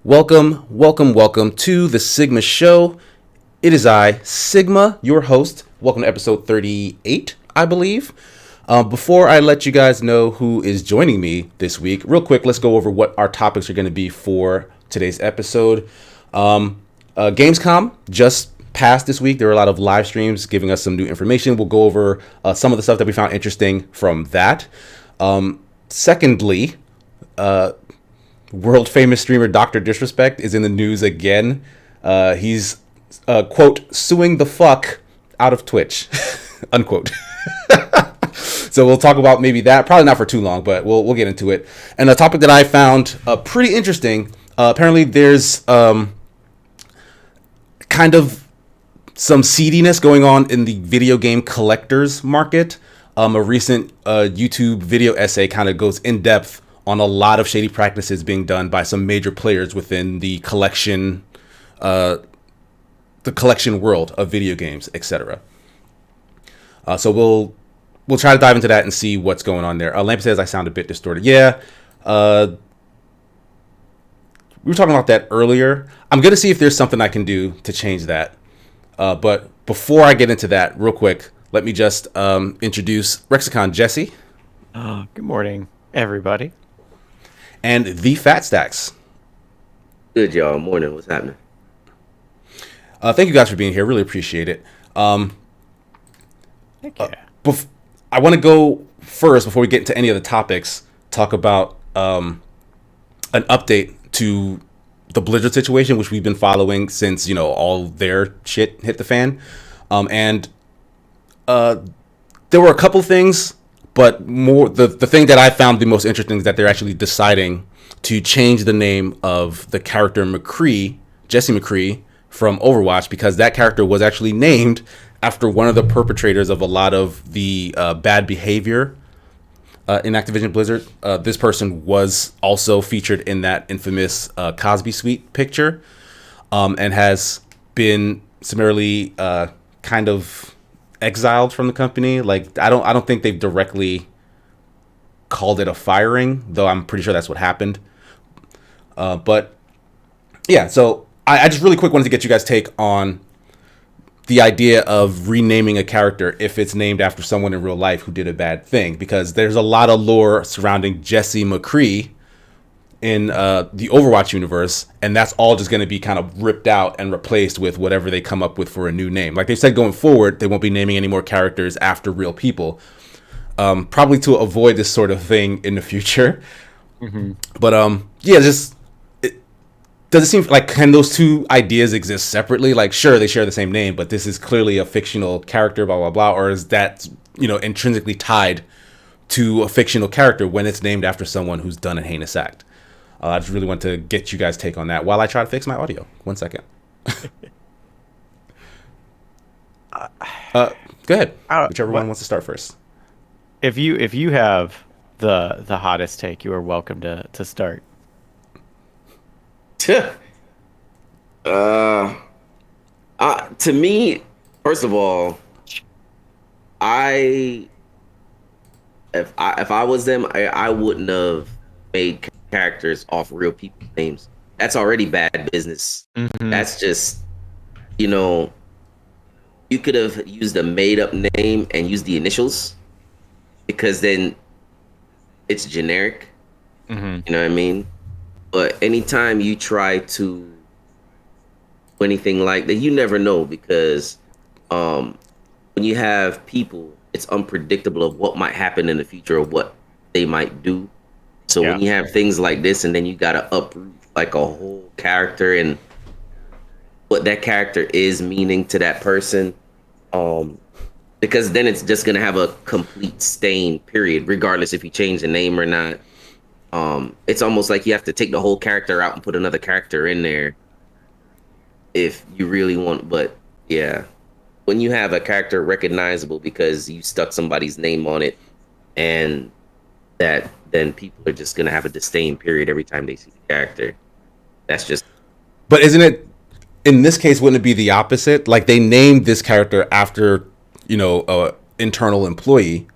Welcome to the Sigma Show. It is I, Sigma, your host. Welcome to episode 38, I believe. Before I let you guys know who is joining me this week, real quick, let's go over what our topics are going to be for today's episode. Gamescom just passed this week. There were a lot of live streams giving us some new information. We'll go over some of the stuff that we found interesting from that. Secondly, world famous streamer Dr. Disrespect is in the news again. He's quote suing the fuck out of Twitch unquote. So we'll talk about maybe that, probably not for too long, but we'll get into it. And a topic that I found pretty interesting. Apparently there's kind of some seediness going on in the video game collectors market. A recent YouTube video essay kind of goes in depth on a lot of shady practices being done by some major players within the collection world of video games, etc. So we'll try to dive into that and see what's going on there. Lamp says I sound a bit distorted. Yeah, we were talking about that earlier. I'm gonna see if there's something I can do to change that. But before I get into that, real quick, let me just introduce Rexicon Jesse. Good morning, everybody. And the Fat Stacks. Good, y'all. Morning. What's happening? Thank you guys for being here. Really appreciate it. Heck yeah. I want to go first, before we get into any of the topics, talk about an update to the Blizzard situation, which we've been following since, all their shit hit the fan. And there were a couple things, but more the thing that I found the most interesting is that they're actually deciding to change the name of the character McCree, Jesse McCree, from Overwatch, because that character was actually named after one of the perpetrators of a lot of the bad behavior in Activision Blizzard. This person was also featured in that infamous Cosby Suite picture, and has been summarily kind of exiled from the company. Like, I don't think they've directly called it a firing, though I'm pretty sure that's what happened. But yeah, so I just really quick wanted to get you guys' take on the idea of renaming a character if it's named after someone in real life who did a bad thing, because there's a lot of lore surrounding Jesse McCree in the Overwatch universe, and that's all just going to be kind of ripped out and replaced with whatever they come up with for a new name. Like they said, going forward, they won't be naming any more characters after real people, probably to avoid this sort of thing in the future. Mm-hmm. But yeah, does it seem like, can those two ideas exist separately? Like, sure, they share the same name, but this is clearly a fictional character, blah, blah, blah. Or is that, intrinsically tied to a fictional character when it's named after someone who's done a heinous act? I just really want to get you guys' take on that while I try to fix my audio. 1 second. Go ahead. Whichever one wants to start first. If you have the hottest take, you are welcome to start. To me, first of all, if I was them, I wouldn't have made characters off real people's names. That's already bad business. Mm-hmm. That's just, you could have used a made up name and used the initials, because then it's generic. Mm-hmm. You know what I mean? But anytime you try to do anything like that, you never know, because when you have people, it's unpredictable of what might happen in the future or what they might do. So when you have things like this, and then you got to uproot like a whole character and what that character is meaning to that person, because then it's just going to have a complete stain, period, regardless if you change the name or not. It's almost like you have to take the whole character out and put another character in there if you really want. But yeah, when you have a character recognizable because you stuck somebody's name on it, and that, then people are just going to have a disdain period every time they see the character. That's just... But isn't it, in this case, wouldn't it be the opposite? Like, they named this character after, a internal employee,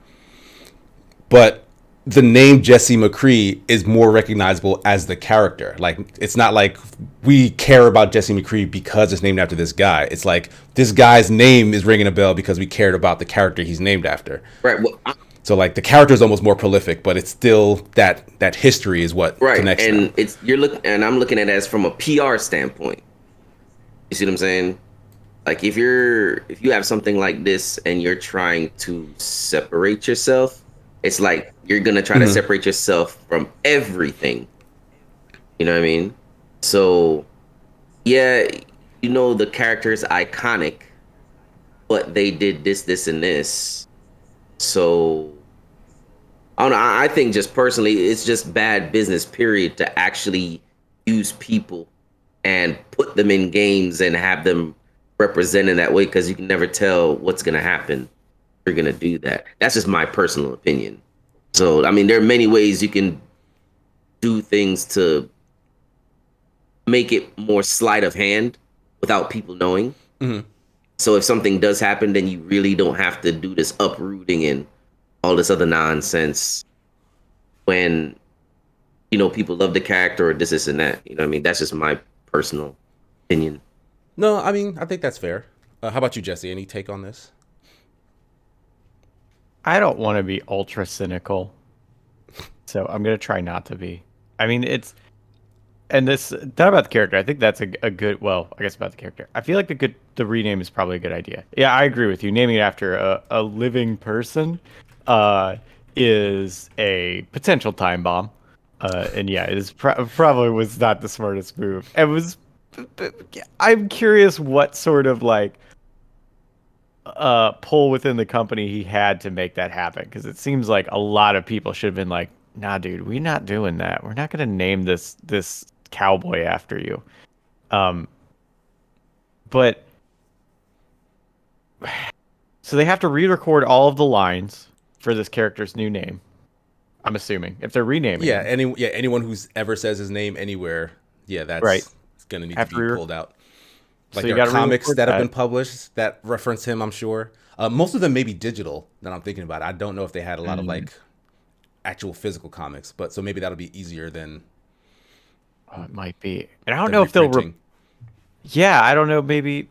but the name Jesse McCree is more recognizable as the character. Like, it's not like we care about Jesse McCree because it's named after this guy. It's like this guy's name is ringing a bell because we cared about the character he's named after. Right. Well, so like the character is almost more prolific, but it's still that history is what connects and them. I'm looking at it as from a PR standpoint. You see what I'm saying? Like if you have something like this and you're trying to separate yourself, it's like you're gonna try to separate yourself from everything. You know what I mean? So yeah, the character is iconic, but they did this, and this. So I don't know. I think just personally, it's just bad business, period, to actually use people and put them in games and have them represented that way, because you can never tell what's going to happen if you're going to do that. That's just my personal opinion. So, I mean, there are many ways you can do things to make it more sleight of hand without people knowing. Mm-hmm. So if something does happen, then you really don't have to do this uprooting and all this other nonsense when, people love the character or this and that. You know what I mean? That's just my personal opinion. No, I mean, I think that's fair. How about you, Jesse? Any take on this? I don't want to be ultra cynical, so I'm gonna try not to be. I mean, this not about the character. I think that's a good. Well, I guess about the character. I feel like the rename is probably a good idea. Yeah, I agree with you. Naming it after a living person is a potential time bomb, and yeah, it is probably was not the smartest move. It was. I'm curious what sort of like pull within the company he had to make that happen, because it seems like a lot of people should have been like, nah dude, we're not doing that, we're not going to name this cowboy after you. But so they have to re-record all of the lines for this character's new name, I'm assuming, if they're renaming Yeah, him. anyone who's ever says his name anywhere, that's Right. gonna need Have to be pulled out. Like So you there are gotta comics re-record that have that. been published that reference him, I'm sure. Most of them may be digital. That I'm thinking about. I don't know if they had a lot of like actual physical comics, but so maybe that'll be easier than It might be, and I don't than know if they'll reprinting. yeah, I don't know, maybe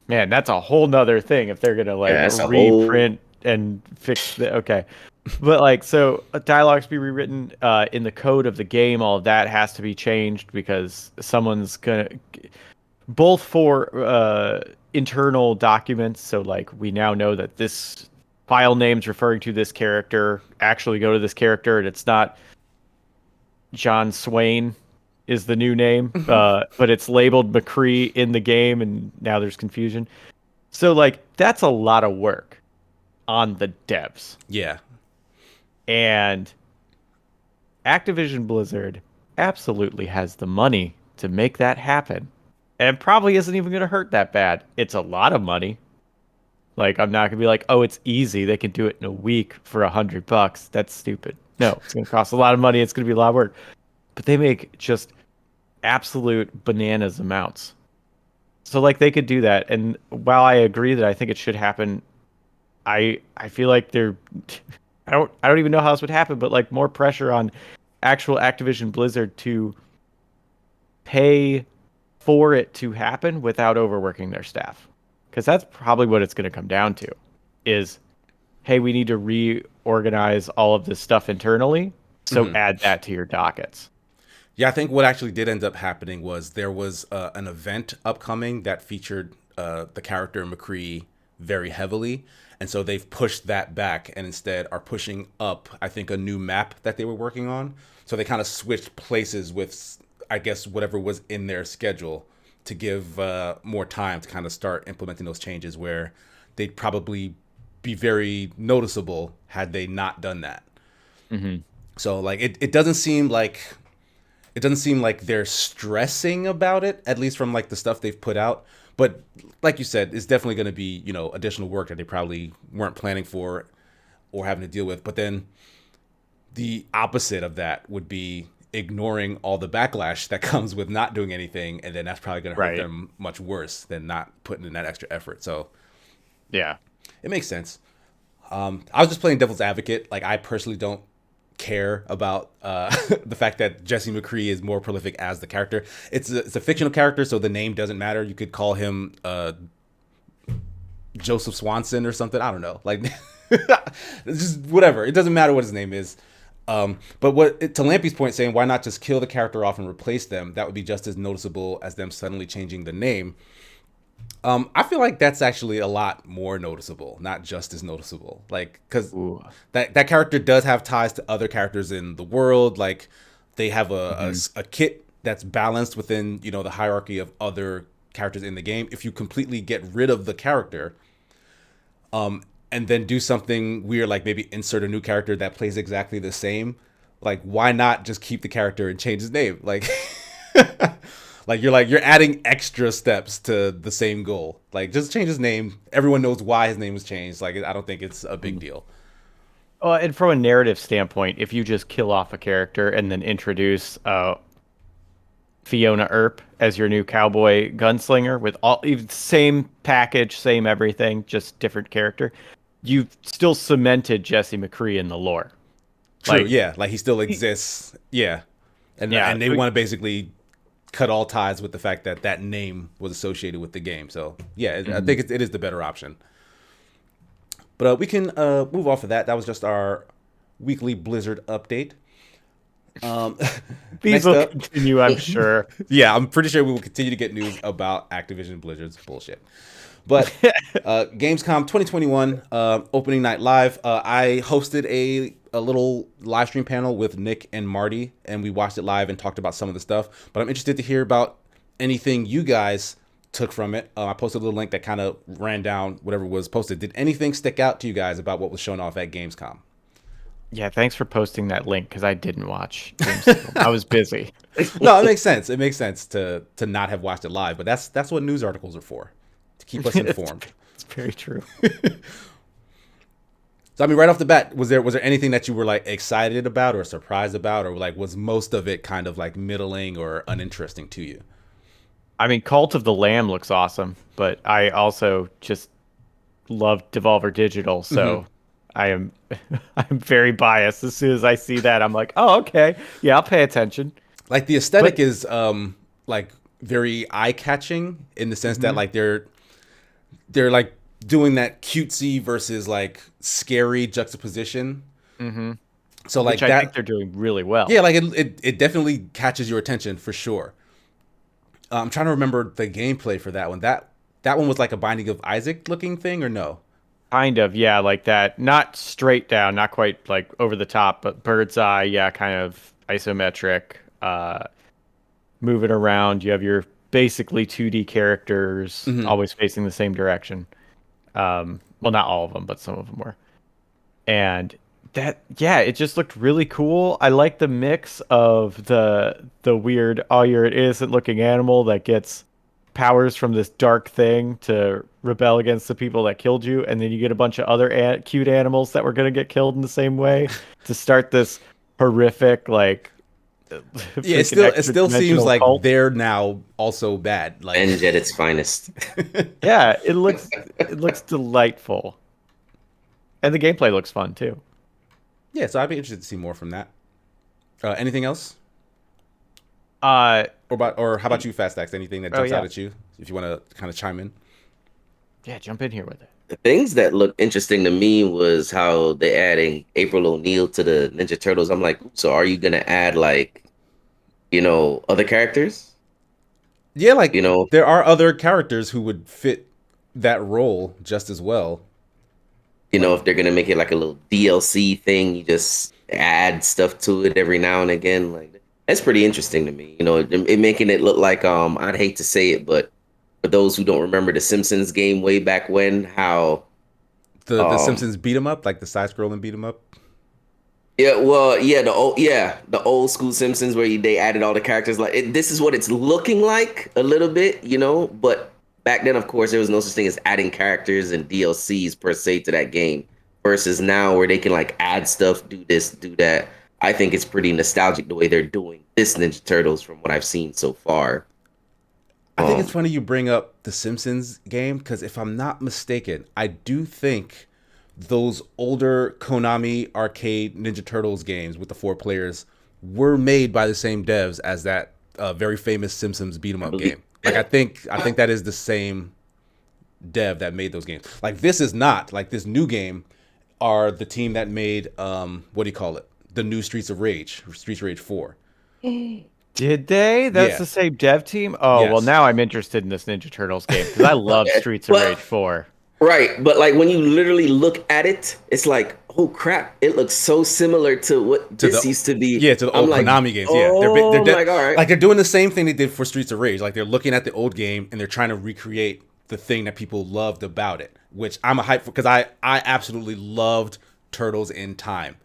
man, that's a whole nother thing if they're gonna like that's a reprint and fix the okay. But like, so dialogues be rewritten in the code of the game. All of that has to be changed because someone's gonna, both for internal documents. So like, we now know that this file name's referring to this character. Actually, go to this character, and it's not John Swain is the new name, but it's labeled McCree in the game, and now there's confusion. So like, that's a lot of work on the devs. Yeah. And Activision Blizzard absolutely has the money to make that happen. And probably isn't even going to hurt that bad. It's a lot of money. Like, I'm not going to be like, oh, it's easy. They can do it in a week for $100. That's stupid. No, it's going to cost a lot of money. It's going to be a lot of work. But they make just absolute bananas amounts. So, like, they could do that. And while I agree that I think it should happen, I feel like they're... I don't even know how this would happen, but like more pressure on actual Activision Blizzard to pay for it to happen without overworking their staff. Because that's probably what it's going to come down to is, hey, we need to reorganize all of this stuff internally. So add that to your dockets. Yeah, I think what actually did end up happening was there was an event upcoming that featured the character McCree very heavily. And so they've pushed that back and instead are pushing up, I think, a new map that they were working on. So they kind of switched places with, I guess, whatever was in their schedule to give more time to kind of start implementing those changes where they'd probably be very noticeable had they not done that. Mm-hmm. So like it doesn't seem like they're stressing about it, at least from like the stuff they've put out. But like you said, it's definitely going to be, additional work that they probably weren't planning for or having to deal with. But then the opposite of that would be ignoring all the backlash that comes with not doing anything. And then that's probably going to hurt them much worse than not putting in that extra effort. So yeah, it makes sense. I was just playing devil's advocate. Like, I personally don't care about the fact that Jesse McCree is more prolific as the character. It's a fictional character, so the name doesn't matter. You could call him Joseph Swanson or something. I don't know. Like, just whatever. It doesn't matter what his name is. But to Lampy's point, saying why not just kill the character off and replace them? That would be just as noticeable as them suddenly changing the name. I feel like that's actually a lot more noticeable, not just as noticeable. Like, because that character does have ties to other characters in the world. Like, they have a kit that's balanced within, you know, the hierarchy of other characters in the game. If you completely get rid of the character, and then do something weird, like maybe insert a new character that plays exactly the same, like, why not just keep the character and change his name? Like, you're adding extra steps to the same goal. Like, just change his name. Everyone knows why his name was changed. Like, I don't think it's a big deal. And from a narrative standpoint, if you just kill off a character and then introduce Fiona Earp as your new cowboy gunslinger with all same package, same everything, just different character, you've still cemented Jesse McCree in the lore. True, yeah. Like, he still exists. Yeah. And they want to basically cut all ties with the fact that that name was associated with the game. So, yeah, I think it is the better option. But we can move off of that. That was just our weekly Blizzard update. These will continue, I'm sure. Yeah, I'm pretty sure we will continue to get news about Activision Blizzard's bullshit. But Gamescom 2021 opening night live. I hosted a little live stream panel with Nick and Marty, and we watched it live and talked about some of the stuff. But I'm interested to hear about anything you guys took from it. I posted a little link that kind of ran down whatever was posted. Did anything stick out to you guys about what was shown off at Gamescom? Yeah, thanks for posting that link, because I didn't watch Gamescom. I was busy. No, it makes sense. It makes sense to not have watched it live, but that's what news articles are for, to keep us informed. It's very true. So, I mean, right off the bat, was there anything that you were like excited about or surprised about, or like was most of it kind of like middling or uninteresting to you? I mean, Cult of the Lamb looks awesome, but I also just love Devolver Digital, so I'm very biased. As soon as I see that, I'm like, oh, okay, yeah, I'll pay attention. Like, the aesthetic is like very eye catching in the sense that like they're like doing that cutesy versus like scary juxtaposition. So like, which I think they're doing really well. Yeah, like it definitely catches your attention for sure. I'm trying to remember the gameplay for that one. That one was like a Binding of Isaac looking thing, or no? Kind of, yeah, like that. Not straight down, not quite like over the top, but bird's eye, yeah, kind of isometric. Moving around, you have your basically 2D characters always facing the same direction. Well, not all of them, but some of them were. And that, yeah, it just looked really cool. I like the mix of the weird, oh, you're an innocent looking animal that gets powers from this dark thing to rebel against the people that killed you, and then you get a bunch of other cute animals that were going to get killed in the same way to start this horrific, like, yeah, it still seems like cult. They're now also bad, like, and at its finest. Yeah, it looks delightful, and the gameplay looks fun too. Yeah, so I'd be interested to see more from that. Anything else? Or how about you, Fast Stacks? Anything that jumps out at you, if you want to kind of chime in? Yeah, jump in here with it. The things that looked interesting to me was how they're adding April O'Neil to the Ninja Turtles. I'm like, so are you gonna add, like, other characters? Yeah, like, there are other characters who would fit that role just as well. If they're gonna make it like a little DLC thing, you just add stuff to it every now and again. Like, that's pretty interesting to me. It making it look like, I'd hate to say it, but for those who don't remember the Simpsons game way back when, how the Simpsons beat 'em up, like the side-scrolling beat 'em up. Yeah, well, yeah, the old school Simpsons where they added all the characters. Like, this is what it's looking like a little bit, But back then, of course, there was no such thing as adding characters and DLCs per se to that game. Versus now, where they can like add stuff, do this, do that. I think it's pretty nostalgic the way they're doing this Ninja Turtles from what I've seen so far. I think it's funny you bring up the Simpsons game, because if I'm not mistaken, I do think those older Konami arcade Ninja Turtles games with the 4 players were made by the same devs as that very famous Simpsons beat 'em up game. Like I think that is the same dev that made those games. Like this is not like this new game are the team that made what do you call it? The new Streets of Rage 4. Did they? That's Yeah. the same dev team? Oh, well, Yes. now I'm interested in this Ninja Turtles game because I love Streets of Rage 4. Right, but like when you literally look at it, it's like, oh crap! It looks so similar to what this used to be. Yeah, to the old Konami games. Yeah, they're like, all right, like they're doing the same thing they did for Streets of Rage. Like they're looking at the old game and they're trying to recreate the thing that people loved about it. Which I'm a hype for because I absolutely loved Turtles in Time.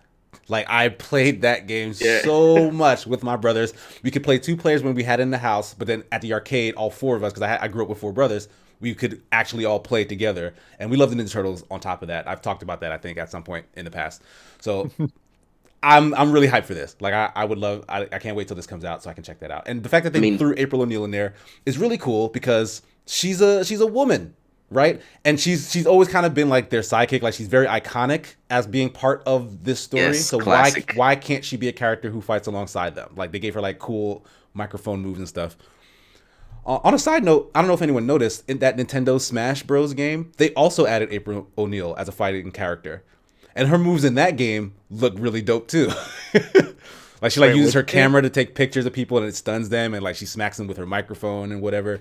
Like I played that game so much with my brothers. We could play 2 players when we had it in the house, but then at the arcade, all 4 of us because I grew up with 4 brothers. We could actually all play together, and we love the Ninja Turtles. On top of that, I've talked about that I think at some point in the past. So I'm really hyped for this. Like I would love. I can't wait till this comes out so I can check that out. And the fact that they threw April O'Neil in there is really cool because she's a woman, right? And she's always kind of been like their sidekick. Like she's very iconic as being part of this story. Yes, so classic. why can't she be a character who fights alongside them? Like they gave her like cool microphone moves and stuff. On a side note, I don't know if anyone noticed, in that Nintendo Smash Bros. Game, they also added April O'Neil as a fighting character. And her moves in that game look really dope too. Like she uses her camera to take pictures of people and it stuns them and like she smacks them with her microphone and whatever.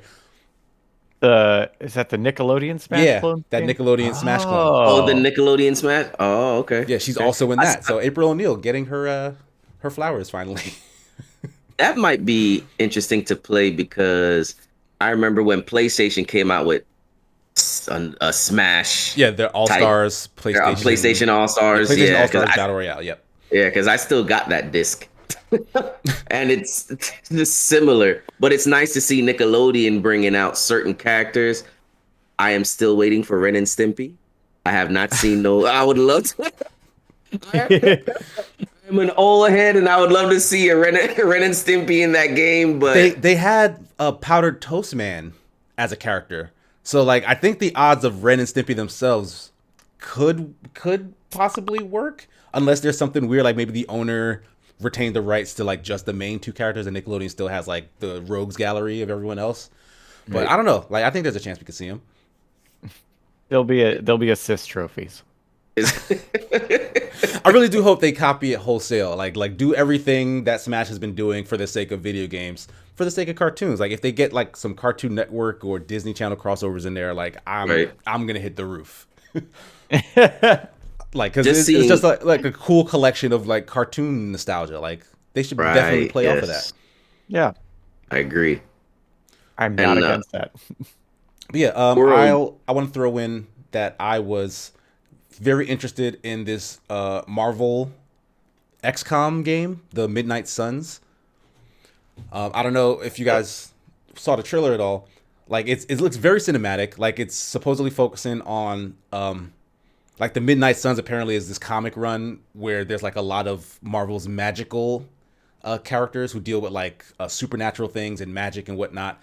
Is that the Nickelodeon Smash clone? That Nickelodeon Smash clone. Oh, the Nickelodeon Smash? Oh, okay. Yeah, she's also in that. So April O'Neil getting her flowers finally. That might be interesting to play because I remember when PlayStation came out with a Smash. Yeah, they're All Stars PlayStation. PlayStation All Stars. PlayStation All Stars Battle Royale. Yep. Yeah, because I still got that disc, and it's just similar. But it's nice to see Nickelodeon bringing out certain characters. I am still waiting for Ren and Stimpy. I have not seen no. I would love to. I'm an old head, and I would love to see a Ren and Stimpy in that game. But they had a Powdered Toast Man as a character, so like I think the odds of Ren and Stimpy themselves could possibly work, unless there's something weird, like maybe the owner retained the rights to like just the main 2 characters, and Nickelodeon still has like the rogues gallery of everyone else. But right. I don't know. Like I think there's a chance we could see him. There'll be assist trophies. I really do hope they copy it wholesale. Like do everything that Smash has been doing for the sake of video games, for the sake of cartoons. Like if they get like some Cartoon Network or Disney Channel crossovers in there, like I'm gonna hit the roof. Like because it's just like a cool collection of like cartoon nostalgia. Like they should definitely play off of that. Yeah, I agree. I'm not against that. But yeah, I want to throw in that I was very interested in this Marvel XCOM game, the Midnight Suns. I don't know if you guys saw the trailer at all. Like it looks very cinematic. Like it's supposedly focusing on like the Midnight Suns apparently is this comic run where there's like a lot of Marvel's magical characters who deal with like supernatural things and magic and whatnot,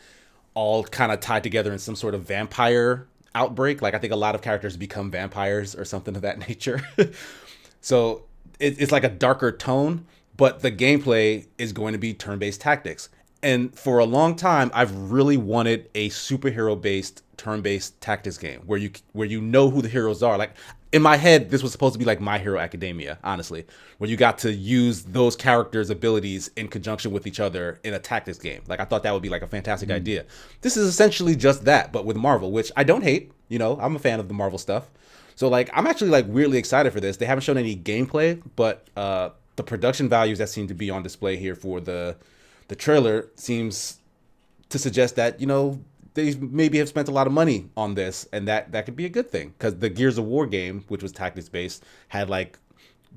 all kind of tied together in some sort of vampire outbreak. Like I think a lot of characters become vampires or something of that nature. So it's like a darker tone, but the gameplay is going to be turn-based tactics. And for a long time, I've really wanted a superhero-based turn-based tactics game where you know who the heroes are. Like in my head, this was supposed to be like My Hero Academia, honestly, where you got to use those characters' abilities in conjunction with each other in a tactics game. Like I thought that would be like a fantastic idea. This is essentially just that, but with Marvel, which I don't hate. You know, I'm a fan of the Marvel stuff. So like I'm actually like weirdly excited for this. They haven't shown any gameplay, but the production values that seem to be on display here for the trailer seems to suggest that, you know, they maybe have spent a lot of money on this, and that could be a good thing, because the Gears of War game, which was tactics based, had like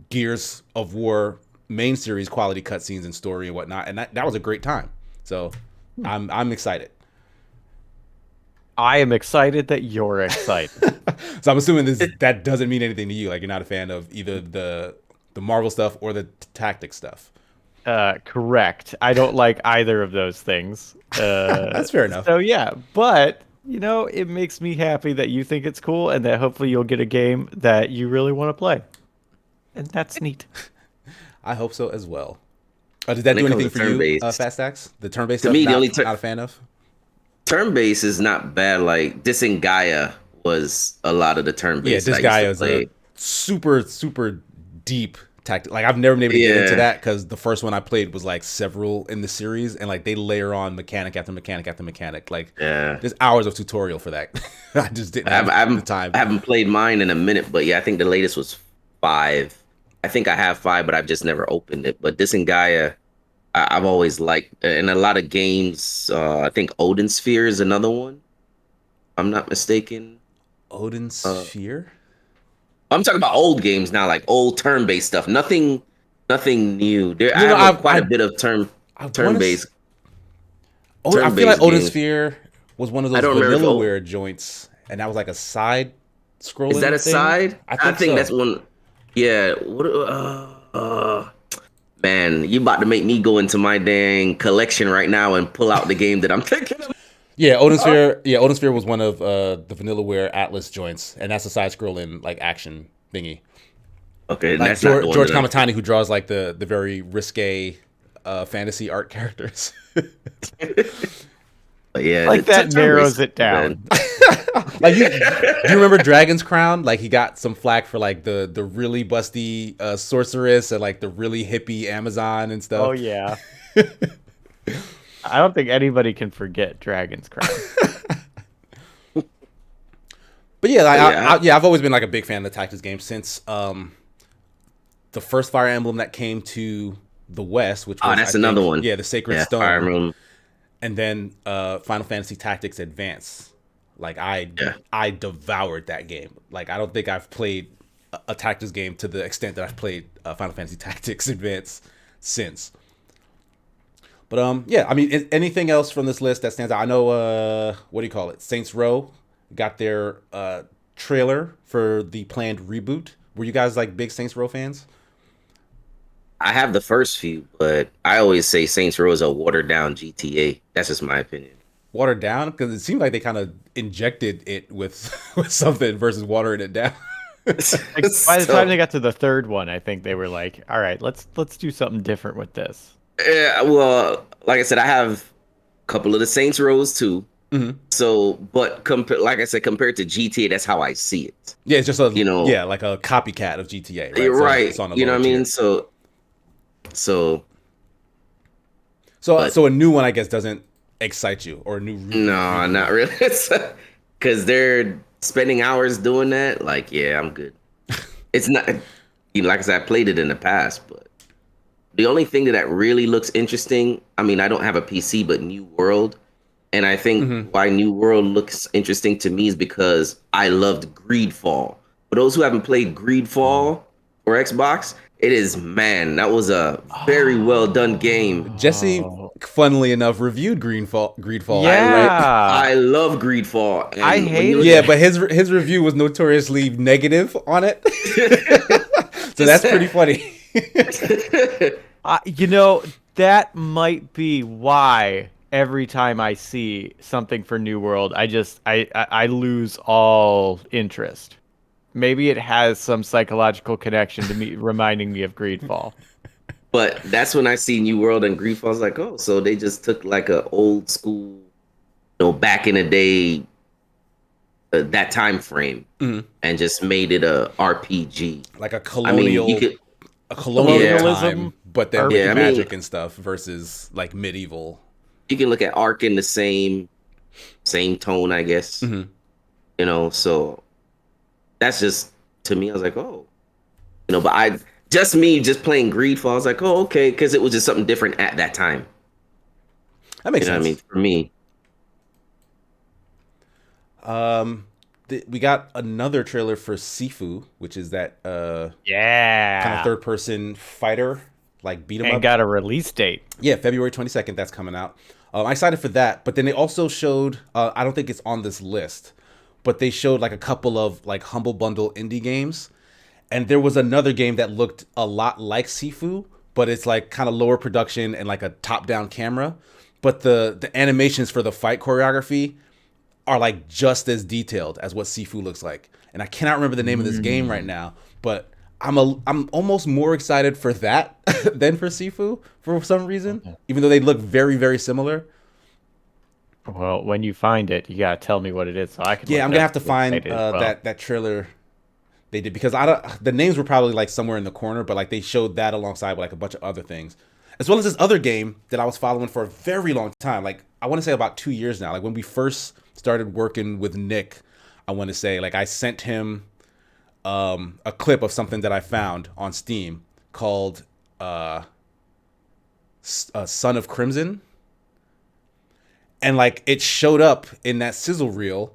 Gears of War main series quality cutscenes and story and whatnot, and that was a great time. So I'm excited. I am excited that you're excited. So I'm assuming that doesn't mean anything to you. Like you're not a fan of either the Marvel stuff or the tactics stuff. Correct. I don't like either of those things. That's fair enough. So yeah, but It makes me happy that you think it's cool and that hopefully you'll get a game that you really want to play. And that's neat. I hope so as well. Did that When do it comes anything to for you, turn-based, Fast Stacks? The turn-based to stuff, me, the only not a fan of? turn-based is not bad. Like Disengaya was a lot of the Yeah, turn-based that this I used guy to is play. a super deep tactic. Like I've never been able to get into Yeah, that because the first one I played was like several in the series, and like they layer on mechanic after mechanic after mechanic. Like yeah. there's hours of tutorial for that. I just didn't I haven't, I have the haven't time. I haven't played mine in a minute, but yeah, I think the latest was 5. I think I have 5, but I've just never opened it. But Disengaya, I've always liked, in a lot of games. I think Odin Sphere is another one. If I'm not mistaken. Odin Uh, Sphere. I'm talking about old games now, like old turn-based stuff. Nothing new. There, I You know, have quite a bit of I want to. turn-based I feel like turn-based Odin games. Sphere was one of I those don't remember if Vanillaware joints, and that was like a side is that scrolling a thing. side. I I think think that's so. one. Yeah. What? Man, you about to make me go into my dang collection right now and pull out the game that I'm thinking of. Yeah, Odin Sphere. Yeah, Odin Sphere was one of the Vanillaware Atlas joints, and that's a side scrolling like action thingy. Okay, Like that's not the one George that I'm Kamatani, who draws like the very risque fantasy art characters. thinking. But yeah, Like that turn-based narrows it man. down. Like do you remember Dragon's Crown? Like he got some flack for like the really busty sorceress and like the really hippie Amazon and Oh stuff. yeah. I don't think anybody can forget Dragon's Crown. But yeah, But yeah, I've always been like a big fan of the tactics game since the first Fire Emblem that came to the West, which was I that's another think one. yeah the Sacred Yeah, Fire Stone, Emblem. and then Final Fantasy Tactics Advance. Like Yeah. I devoured that game. Like I don't think I've played a tactics game to the extent that I've played Final Fantasy Tactics Advance since. But yeah, I mean, anything else from this list that stands out? I know what do you call it? Saints Row got their trailer for the planned reboot. Were you guys like big Saints Row fans? I have the first few, but I always say Saints Row is a watered down GTA. That's just my opinion. Watered down because it seemed like they kind of injected it with with something versus watering it down. Like, by the time So, they got to the third one, I think they were like, "All right, let's do something different with this." yeah, well, like I said, I have a couple of the Saints Rows too. Hmm. So, but like I said, compared to GTA, that's how I see it. Yeah, it's just a You know, yeah like a copycat of GTA, right? you're It's right. on a You know lower what I tier. mean? So, but So a new one, I guess, doesn't excite you, or a new no, reboot. not really. Because they're spending hours doing that. Like, yeah, I'm good. It's not, like I said, I played it in the past, but the only thing that really looks interesting, I mean, I don't have a PC, but New World. And I think Hmm. why New World looks interesting to me is because I loved Greedfall. For those who haven't played Greedfall or Xbox, it is, man, that was a very well done game. Jesse, Oh, funnily enough, reviewed Greedfall, I right? yeah. I love Greedfall, I and when you hated look Yeah, it. but his review was notoriously negative on it, so that's pretty funny. You know, that might be why every time I see something for New World, I lose all interest. Maybe it has some psychological connection to me, reminding me of Greedfall. but that's when I see New World and Greedfall. I was like, oh, so they just took like a old school, back in the day, that time frame, Mhm. and just made it a RPG. Like I mean, you could, a colonial yeah, time, Colonialism, but then with yeah. I mean, magic and stuff versus like medieval. you can look at Ark in the same tone, I guess. Hmm. So that's just to me. I was like, oh, but just playing Greedfall. I was like, oh, okay, because it was just something different at that time. That makes You know what I mean? sense. For me, Um, we got another trailer for Sifu, which is that kind of yeah, third person fighter, like beat 'em and up. got a release date. Yeah, February 22nd, that's coming out. I'm excited for that. But then they also showed, I don't think it's on this list, but they showed like a couple of like Humble Bundle indie games. And there was another game that looked a lot like Sifu, but it's like kind of lower production and like a top down camera. But the animations for the fight choreography are like just as detailed as what Sifu looks like. And I cannot remember the name of this game right now, but I'm almost more excited for that than for Sifu for some reason, even though they look very, very similar. Well, when you find it, you gotta tell me what it is so I can. Yeah, look I'm it gonna up have to and get find excited as well. that trailer they did, because I don't, the names were probably like somewhere in the corner, but like they showed that alongside with like a bunch of other things, as well as this other game that I was following for a very long time. Like I want to say about 2 years now. Like when we first started working with Nick, I want to say like I sent him a clip of something that I found on Steam called Son of Crimson, and like it showed up in that sizzle reel.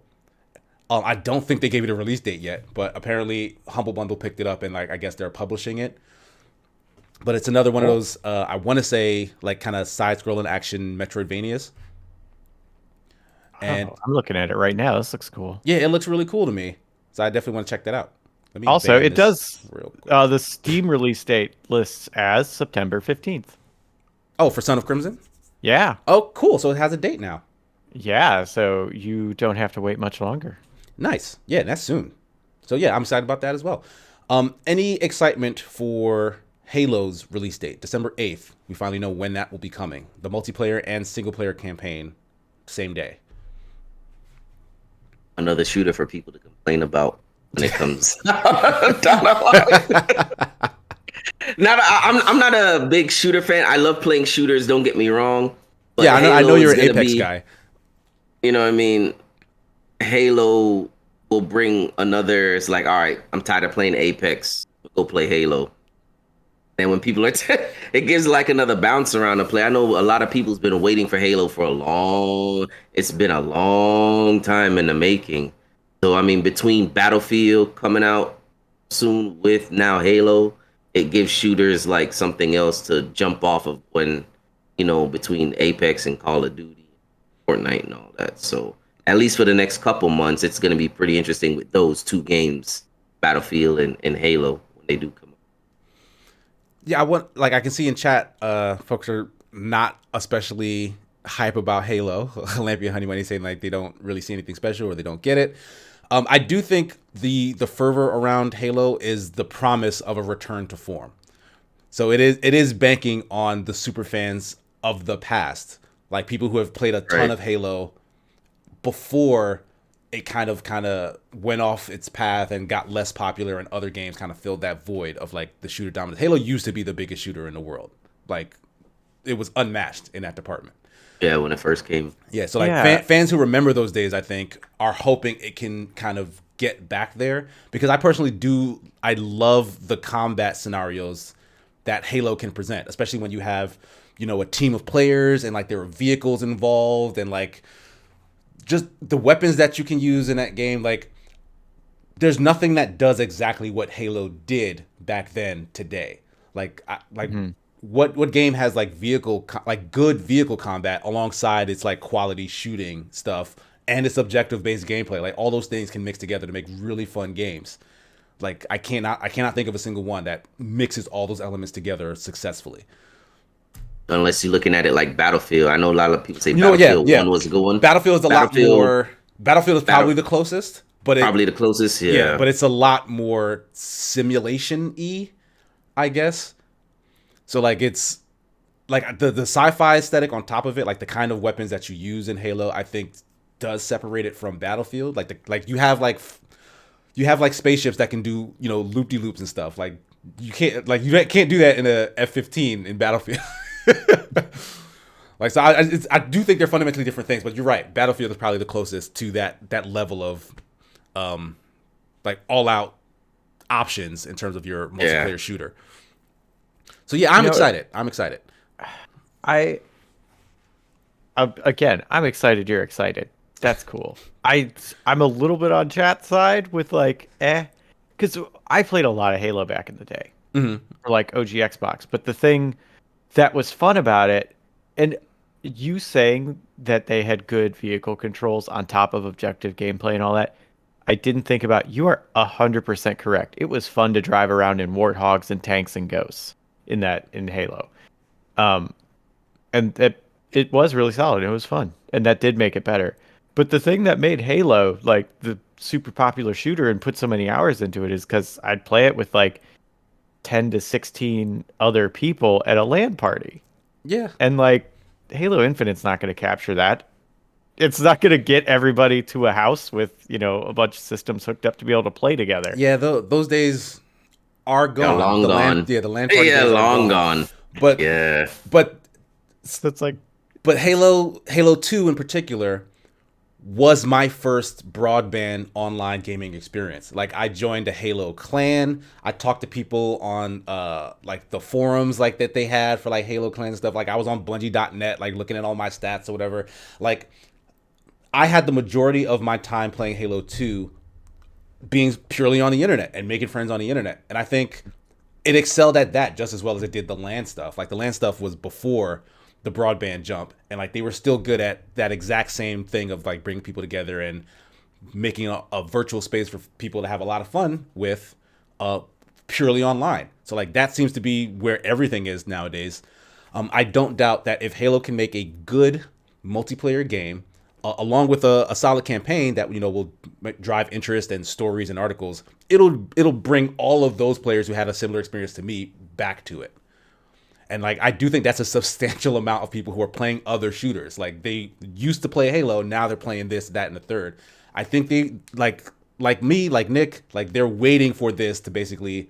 I don't think they gave it a release date yet, but apparently Humble Bundle picked it up and like I guess they're publishing it. But it's another one of those I want to say like kind of side-scrolling action Metroidvanias. And I'm looking at it right now. This looks cool. yeah, it looks really cool to me, so I definitely want to check that out. Let me Also, ban it this does. real quick. The Steam release date lists as September 15th. Oh, for Son of Crimson. Yeah, Oh, cool. So it has a date now. yeah. So you don't have to wait much longer. Nice. Yeah, that's soon. So yeah, I'm excited about that as well. Any excitement for Halo's release date, December 8th? We finally know when that will be coming. The multiplayer and single player campaign, same day. Another shooter for people to complain about when it comes down the line. I'm not a big shooter fan. I love playing shooters. Don't get me wrong. But Yeah, I know Halo you're is an gonna Apex be, guy. You know what I mean? Halo will bring another. It's like, all right, I'm tired of playing Apex. Go play Halo. And when people are, it gives like another bounce around the play. I know a lot of people's been waiting for Halo for a long. It's been a long time in the making. So I mean, between Battlefield coming out soon with now Halo, it gives shooters like something else to jump off of when, between Apex and Call of Duty, Fortnite and all that. So at least for the next couple months, it's going to be pretty interesting with those two games, Battlefield and Halo, when they do come out. Yeah, I can see in chat, folks are not especially hype about Halo. Lampion Honey Money saying like they don't really see anything special or they don't get it. I do think the fervor around Halo is the promise of a return to form. So it is banking on the super fans of the past, like people who have played a ton of Halo before it kind of went off its path and got less popular, and other games kind of filled that void of like the shooter dominance. Halo used to be the biggest shooter in the world. Like it was unmatched in that department. Yeah, when it first came. Yeah, so like fans who remember those days, I think, are hoping it can kind of get back there, because I personally I love the combat scenarios that Halo can present, especially when you have, a team of players and like there are vehicles involved and like just the weapons that you can use in that game. Like there's nothing that does exactly what Halo did back then today. What game has like good vehicle combat alongside its like quality shooting stuff and its objective based gameplay? Like all those things can mix together to make really fun games. Like I cannot think of a single one that mixes all those elements together successfully. Unless you're looking at it like Battlefield. I know a lot of people say Battlefield 1 was a good one. Battlefield is a lot more. Battlefield is probably the closest, but probably the closest. Yeah, but it's a lot more simulation-y, I guess. So like it's like the sci-fi aesthetic on top of it, like the kind of weapons that you use in Halo, I think does separate it from Battlefield. Like you have spaceships that can do loop-de-loops and stuff. Like you can't do that in a F-15 in Battlefield. Like so, I do think they're fundamentally different things. But you're right, Battlefield is probably the closest to that level of, like all-out options in terms of your multiplayer shooter. So yeah, I'm excited. I'm excited. Again, I'm excited. You're excited. That's cool. I'm a little bit on chat side with like, because I played a lot of Halo back in the day, for like OG Xbox. But the thing that was fun about it, and you saying that they had good vehicle controls on top of objective gameplay and all that, I didn't think about. You are 100% correct. It was fun to drive around in warthogs and tanks and ghosts in Halo, and it was really solid. It was fun, and that did make it better. But the thing that made Halo like the super popular shooter and put so many hours into it is because I'd play it with like 10 to 16 other people at a LAN party. Yeah. And like Halo Infinite's not going to capture that. It's not going to get everybody to a house with, a bunch of systems hooked up to be able to play together. Yeah, those days are Yeah, gone. long gone. The LAN party Yeah, days are long gone. But Yeah. but So it's like, but Halo 2 in particular was my first broadband online gaming experience. Like I joined a Halo clan. I talked to people on like the forums like that they had for like Halo clan stuff. Like I was on bungie.net like looking at all my stats or whatever. Like I had the majority of my time playing Halo 2 being purely on the internet and making friends on the internet. And I think it excelled at that just as well as it did the LAN stuff. Like the LAN stuff was before the broadband jump, and like they were still good at that exact same thing of like bringing people together and making a virtual space for people to have a lot of fun with, purely online. So like that seems to be where everything is nowadays. I don't doubt that if Halo can make a good multiplayer game, along with a solid campaign that will drive interest and stories and articles, it'll bring all of those players who had a similar experience to me back to it. And like I do think that's a substantial amount of people who are playing other shooters. Like they used to play Halo, now they're playing this, that, and the third. I think they like me, like Nick, like they're waiting for this to basically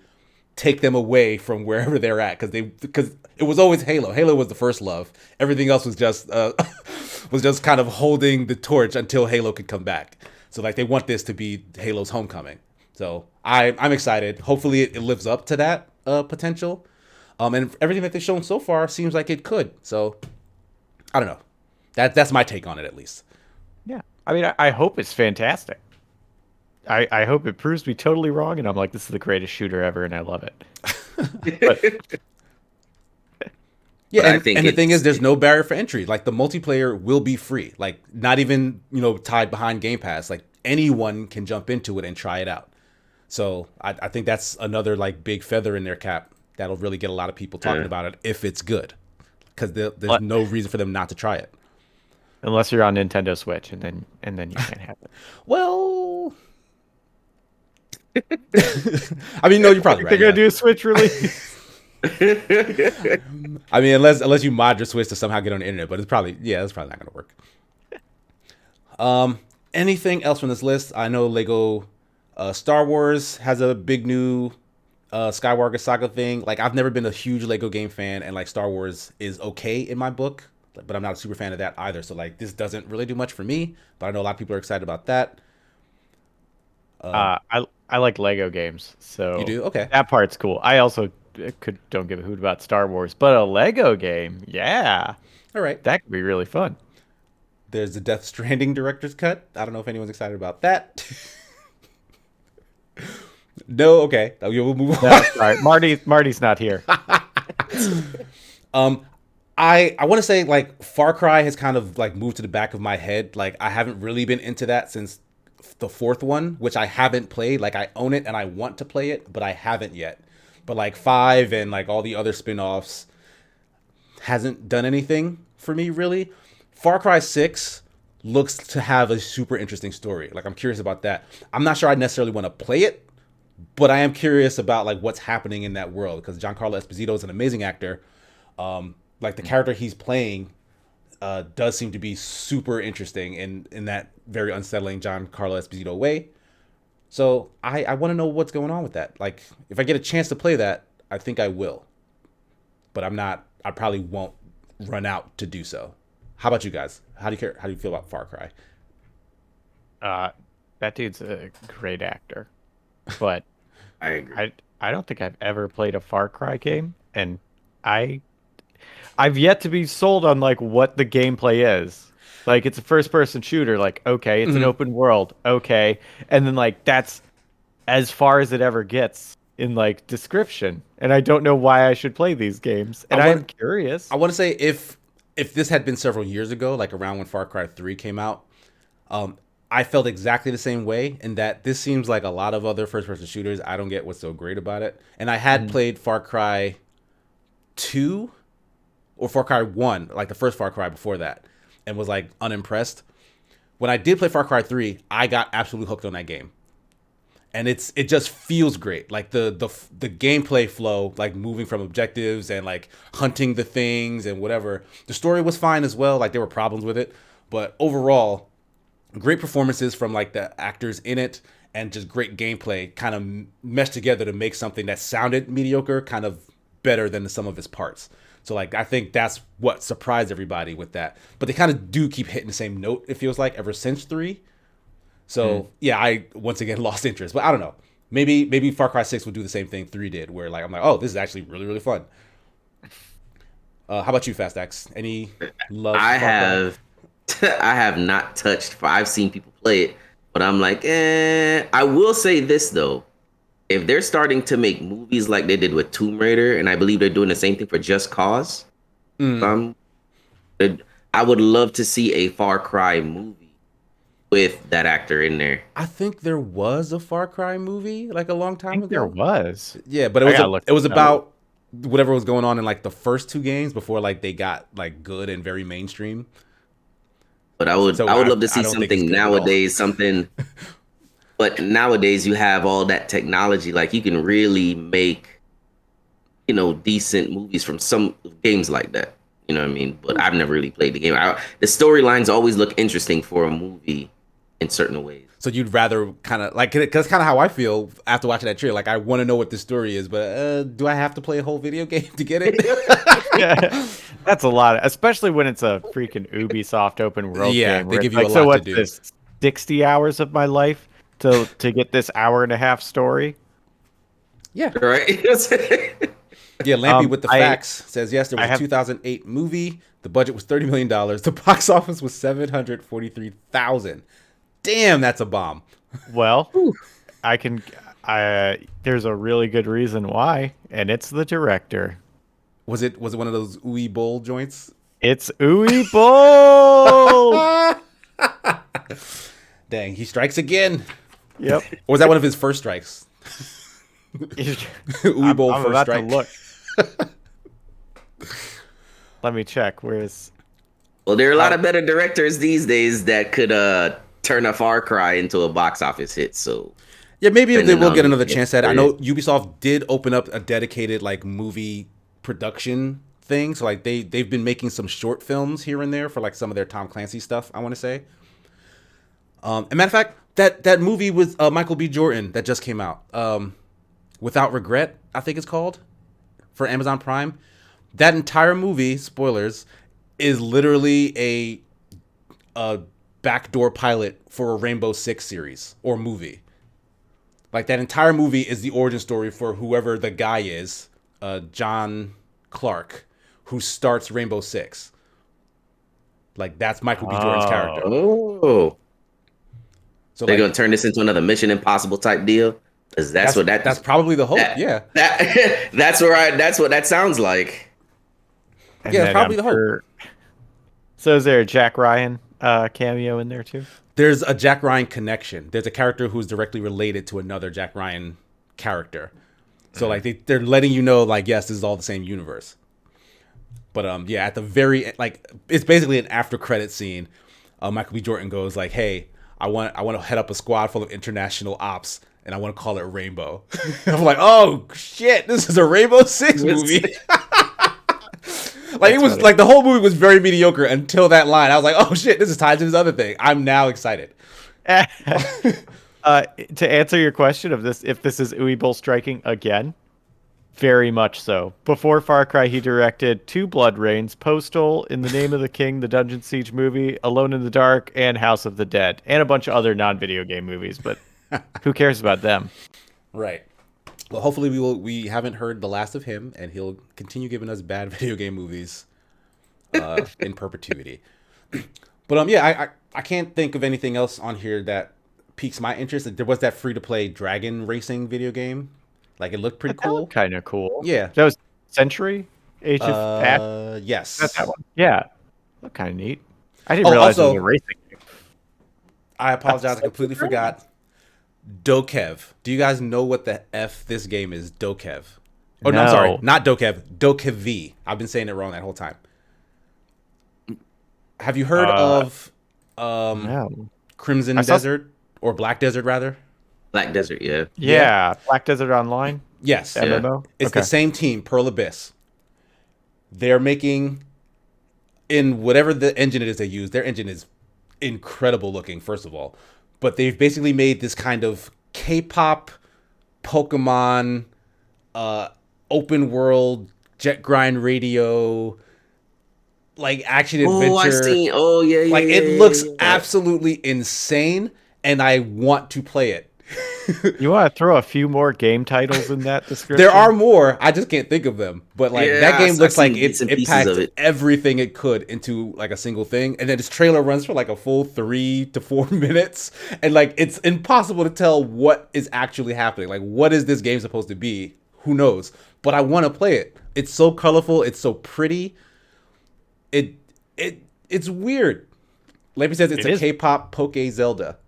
take them away from wherever they're at, because it was always Halo. Halo was the first love. Everything else was just kind of holding the torch until Halo could come back. So like they want this to be Halo's homecoming. So I'm excited. Hopefully it lives up to that potential. And everything that they've shown so far seems like it could. So I don't know. That's my take on it, at least. yeah. I mean, I hope it's fantastic. I hope it proves me totally wrong, and I'm like, this is the greatest shooter ever, and I love it. But, Yeah, But I and, think and the thing it's- is, there's no barrier for entry. Like the multiplayer will be free. Like not even tied behind Game Pass. Like anyone can jump into it and try it out. So I think that's another like big feather in their cap that'll really get a lot of people talking about it if it's good, because there's no reason for them not to try it. unless you're on Nintendo Switch, and then you can't have it. Well, I mean, no, you're probably right. They're gonna yeah. do a Switch release. I mean, unless you mod your Switch to somehow get on the internet, but it's probably not going to work. Anything else from this list? I know Lego Star Wars has a big new Skywalker Saga thing. Like, I've never been a huge Lego game fan, and like Star Wars is okay in my book, but I'm not a super fan of that either. So like, this doesn't really do much for me. But I know a lot of people are excited about that. I like Lego games, so You do? Okay. that part's cool. I also don't give a hoot about Star Wars, but a Lego game, yeah, All right. that could be really fun. There's the Death Stranding director's cut. I don't know if anyone's excited about that. No, okay. We'll move on. No, sorry, Marty's not here. I want to say like Far Cry has kind of like moved to the back of my head. Like I haven't really been into that since the fourth one, which I haven't played. Like I own it and I want to play it, but I haven't yet. But like 5 and like all the other spin-offs hasn't done anything for me really. Far Cry 6 looks to have a super interesting story. Like I'm curious about that. I'm not sure I necessarily want to play it, but I am curious about like what's happening in that world, because Giancarlo Esposito is an amazing actor. Like the character he's playing does seem to be super interesting in that very unsettling Giancarlo Esposito way. So I want to know what's going on with that. Like if I get a chance to play that, I think I will. But I probably won't run out to do so. How about you guys? How do you feel about Far Cry? That dude's a great actor, but I agree. I don't think I've ever played a Far Cry game, and I've yet to be sold on like what the gameplay is. Like it's a first person shooter, like okay, it's an open world, okay. And then like that's as far as it ever gets in like description. And I don't know why I should play these games. And I'm curious. I want to say if this had been several years ago, like around when Far Cry 3 came out, I felt exactly the same way, in that this seems like a lot of other first person shooters. I don't get what's so great about it. And I had played Far Cry 2 or Far Cry 1, like the first Far Cry before that, and was like unimpressed. when I did play Far Cry 3, I got absolutely hooked on that game. And it just feels great. Like the gameplay flow, like moving from objectives and like hunting the things and whatever. The story was fine as well. Like there were problems with it, but overall, great performances from like the actors in it, and just great gameplay kind of meshed together to make something that sounded mediocre kind of better than the sum of its parts. So like I think that's what surprised everybody with that. But they kind of do keep hitting the same note, it feels like, ever since 3. So yeah, I once again lost interest. But I don't know. Maybe Far Cry 6 would do the same thing 3 did, where like I'm like, oh, this is actually really, really fun. How about you, Fast X? Any love? I have I have not touched. I've seen people play it, but I'm like, I will say this though. If they're starting to make movies like they did with Tomb Raider, and I believe they're doing the same thing for Just Cause, I would love to see a Far Cry movie with that actor in there. I think there was a Far Cry movie like a long I time think ago. there was. Yeah, but it was about whatever was going on in like the first 2 games before like they got like good and very mainstream. But I would love to see something nowadays, but nowadays you have all that technology, like you can really make, decent movies from some games like that. You know what I mean? But I've never really played the game. The storylines always look interesting for a movie in certain ways. So you'd rather kind of like, because kind of how I feel after watching that trailer. Like I want to know what the story is, but do I have to play a whole video game to get it? Yeah, that's a lot, especially when it's a freaking Ubisoft open world game. Yeah, they give you like, a so lot what's to do. This 60 hours of my life to get this hour and a half story. Yeah, right. Yeah, Lampy with the facts says yes. There was a 2008 movie. The budget was $30 million. The box office was 743,000. Damn, that's a bomb. Well, there's a really good reason why, and it's the director. Was it one of those Ooey Boll joints? It's Ooey Boll. Dang, he strikes again. Yep. Or was that one of his first strikes? Ooey Boll I'm first about strike. to look. Let me check. Where's? Well, there are a lot of better directors these days that could turn a Far Cry into a box office hit. So yeah, maybe they will get another chance at it. I know Ubisoft did open up a dedicated like movie production thing. So like they've been making some short films here and there for like some of their Tom Clancy stuff, I want to say. And matter of fact, that movie with Michael B. Jordan that just came out, Without Regret, I think it's called, for Amazon Prime. That entire movie, spoilers, is literally a backdoor pilot for a Rainbow Six series or movie. Like that entire movie is the origin story for whoever the guy is, John Clark, who starts Rainbow Six. Like that's Michael B. Jordan's character. Oh. So they're gonna turn this into another Mission Impossible type deal? Because that's probably the hope. Yeah. That's what that sounds like. And yeah, probably the hope. So is there a Jack Ryan cameo in there too? There's a Jack Ryan connection. There's a character who's directly related to another Jack Ryan character. So like they're letting you know like, yes, this is all the same universe. But yeah, at the very like it's basically an after credit scene. Michael B. Jordan goes like, "Hey, I want to head up a squad full of international ops, and I want to call it Rainbow." I'm like, "Oh shit, this is a Rainbow Six movie." Like it was funny. Like the whole movie was very mediocre until that line. I was like, "Oh shit, this is tied to this other thing." I'm now excited. To answer your question of this, if this is Uwe Boll striking again, very much so. Before Far Cry, he directed 2 Blood Rains, Postal, In the Name of the King, the Dungeon Siege movie, Alone in the Dark, and House of the Dead, and a bunch of other non-video game movies. But who cares about them? Right. Well, hopefully we haven't heard the last of him, and he'll continue giving us bad video game movies in perpetuity. But yeah, I can't think of anything else on here that piques my interest. There was that free-to-play dragon racing video game. Like it looked pretty cool. Kind of cool. Yeah. That was Century? Age of Ash? Yes. That's that one. Yeah. Looked kind of neat. I didn't realize it was a racing game. I apologize. I completely forgot. Dokev. Do you guys know what the F this game is? Dokev. Oh, no, I'm sorry. Not Dokev. Dokev. I've been saying it wrong that whole time. Have you heard of No. Crimson I saw. Desert or Black Desert rather. Black Desert, yeah. Yeah, Black Desert Online, Yes, the Yeah. MMO. it's the Okay. same team, Pearl Abyss. They're making in whatever the engine it is they use. Their engine is incredible looking, first of all, but they've basically made this kind of K-pop, Pokemon, uh, open world jet grind radio, like action Oh, I adventure. seen. Oh, yeah, yeah, Like yeah, it yeah, looks yeah, yeah. absolutely insane, and I want to play it. You want to throw a few more game titles in that There are description? more. I just can't think of them. But like that Yeah, game I looks like seen bits and it pieces packed of it. everything it could into like a single thing, and then its trailer runs for like a full 3 to 4 minutes, and like it's impossible to tell what is actually happening. Like what is this game supposed to be? Who knows? But I want to play it. It's so colorful. It's so pretty. It it's weird. Leppy says it's It a is. K-pop Poke Zelda.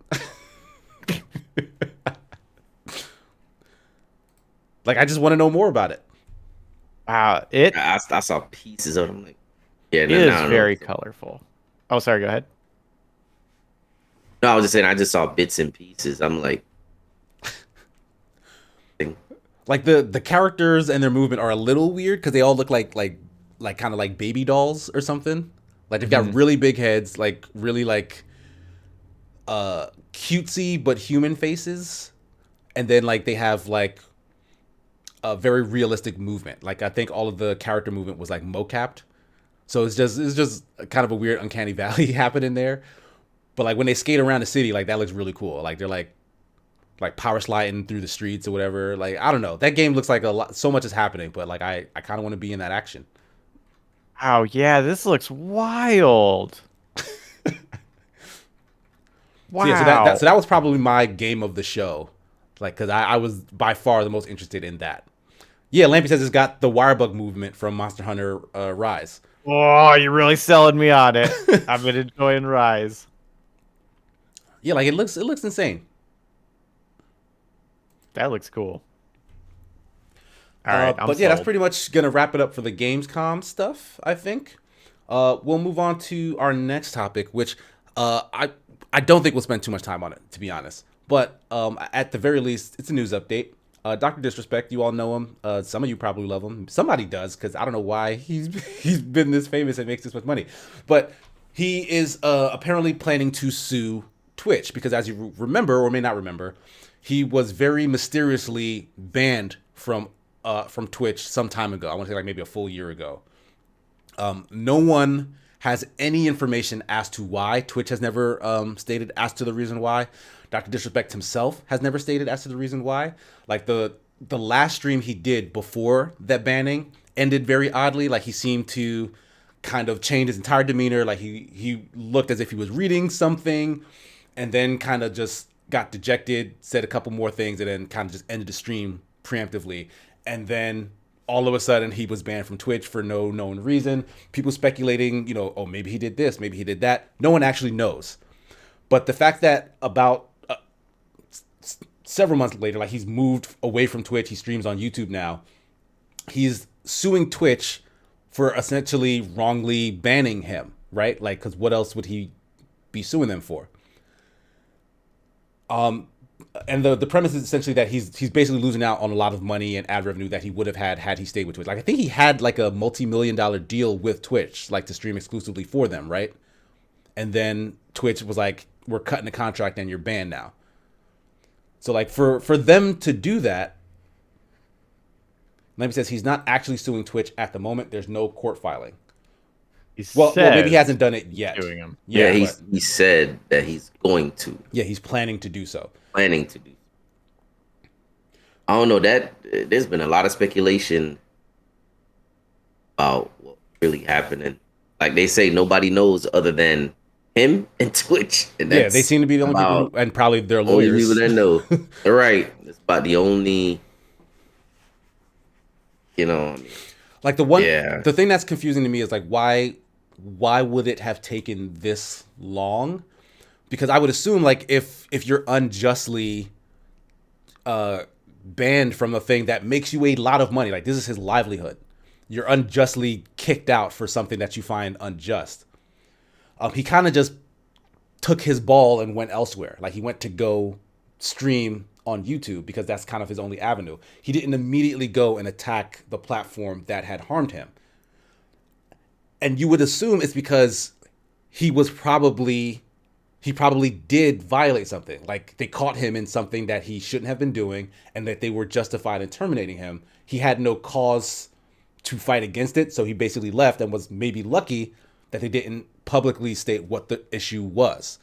Like I just want to know more about it. Wow, it I saw pieces of them. Like, yeah, no, is no, no. very colorful. Oh, sorry. Go ahead. No, I was just saying. I just saw bits and pieces. I'm like, Like the characters and their movement are a little weird because they all look like kind of like baby dolls or something. Like they've got really big heads, like really like cutesy but human faces, and then like they have like a very realistic movement. Like I think all of the character movement was like mocapped, so it's just kind of a weird uncanny valley happening there. But like when they skate around the city, like that looks really cool. Like they're like power sliding through the streets or whatever. Like I don't know. That game looks like a lot. So much is happening, but like I kind of want to be in that action. Oh yeah, this looks wild. So yeah, Wow. so that was probably my game of the show, like because I was by far the most interested in that. Yeah, Lampy says it's got the wirebug movement from Monster Hunter Rise. Oh, you're really selling me on it. I've been enjoying Rise. Yeah, like it looks insane. That looks cool. All right, I'm But yeah, that's sold. pretty much gonna wrap it up for the Gamescom stuff. I think. We'll move on to our next topic, which I don't think we'll spend too much time on it, to be honest. But at the very least, it's a news update. Doctor Disrespect, you all know him. Some of you probably love him. Somebody does, because I don't know why he's been this famous and makes this much money. But he is apparently planning to sue Twitch because, as you remember or may not remember, he was very mysteriously banned from Twitch some time ago. I want to say like maybe a full year ago. No one has any information as to why. Twitch has never stated as to the reason why. Dr. Disrespect himself has never stated as to the reason why. Like the last stream he did before that banning ended very oddly. Like he seemed to kind of change his entire demeanor. Like he looked as if he was reading something, and then kind of just got dejected, said a couple more things, and then kind of just ended the stream preemptively. And then all of a sudden he was banned from Twitch for no known reason. People speculating, oh, maybe he did this, maybe he did that. No one actually knows. But the fact that about several months later, like he's moved away from Twitch, he streams on YouTube now. He's suing Twitch for essentially wrongly banning him, right? Like, because what else would he be suing them for? And the premise is essentially that he's basically losing out on a lot of money and ad revenue that he would have had he stayed with Twitch. Like I think he had like a multi-million-dollar deal with Twitch, like to stream exclusively for them, right? And then Twitch was like, "We're cutting the contract and you're banned now." So like for them to do that, Lemmy says he's not actually suing Twitch at the moment. There's no court filing. Well, maybe he hasn't done it yet. Doing him. yeah, but he said that he's going to, yeah, he's planning to do so. planning to do. I don't know that there's been a lot of speculation about what really happening. Like they say, nobody knows other than him and Twitch. And Yeah, they seem to be the only people, and probably their only lawyers. people that know. All right, it's about the only. Like the Yeah. thing that's confusing to me is like why would it have taken this long? Because I would assume like if you're unjustly banned from a thing that makes you a lot of money, like this is his livelihood, you're unjustly kicked out for something that you find unjust. He kind of just took his ball and went elsewhere. Like he went to go stream on YouTube because that's kind of his only avenue. He didn't immediately go and attack the platform that had harmed him. And you would assume it's because he probably did violate something. Like they caught him in something that he shouldn't have been doing and that they were justified in terminating him. He had no cause to fight against it, so he basically left and was maybe lucky that they didn't publicly state what the issue was.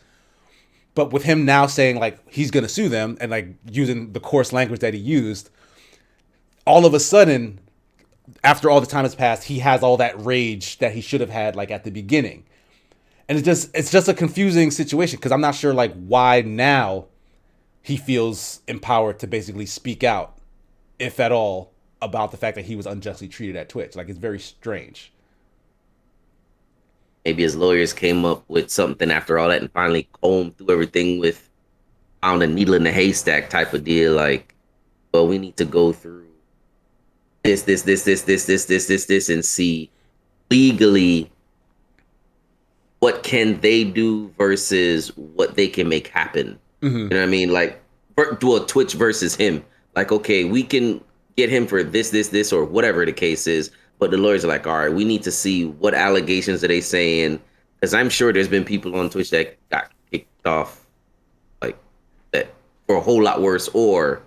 But with him now saying like he's gonna sue them and like using the coarse language that he used, all of a sudden, after all the time has passed, he has all that rage that he should have had like at the beginning. And it's just a confusing situation because I'm not sure like why now he feels empowered to basically speak out, if at all, about the fact that he was unjustly treated at Twitch. Like it's very strange. Maybe his lawyers came up with something after all that and finally combed through everything with found a needle in the haystack type of deal. Like, well, we need to go through this, and see legally what can they do versus what they can make happen. You know what I mean? Like, do a Twitch versus him. Like, okay, we can get him for this, or whatever the case is. But the lawyers are like, all right, we need to see what allegations are they saying. Because I'm sure there's been people on Twitch that got kicked off like that for a whole lot worse, or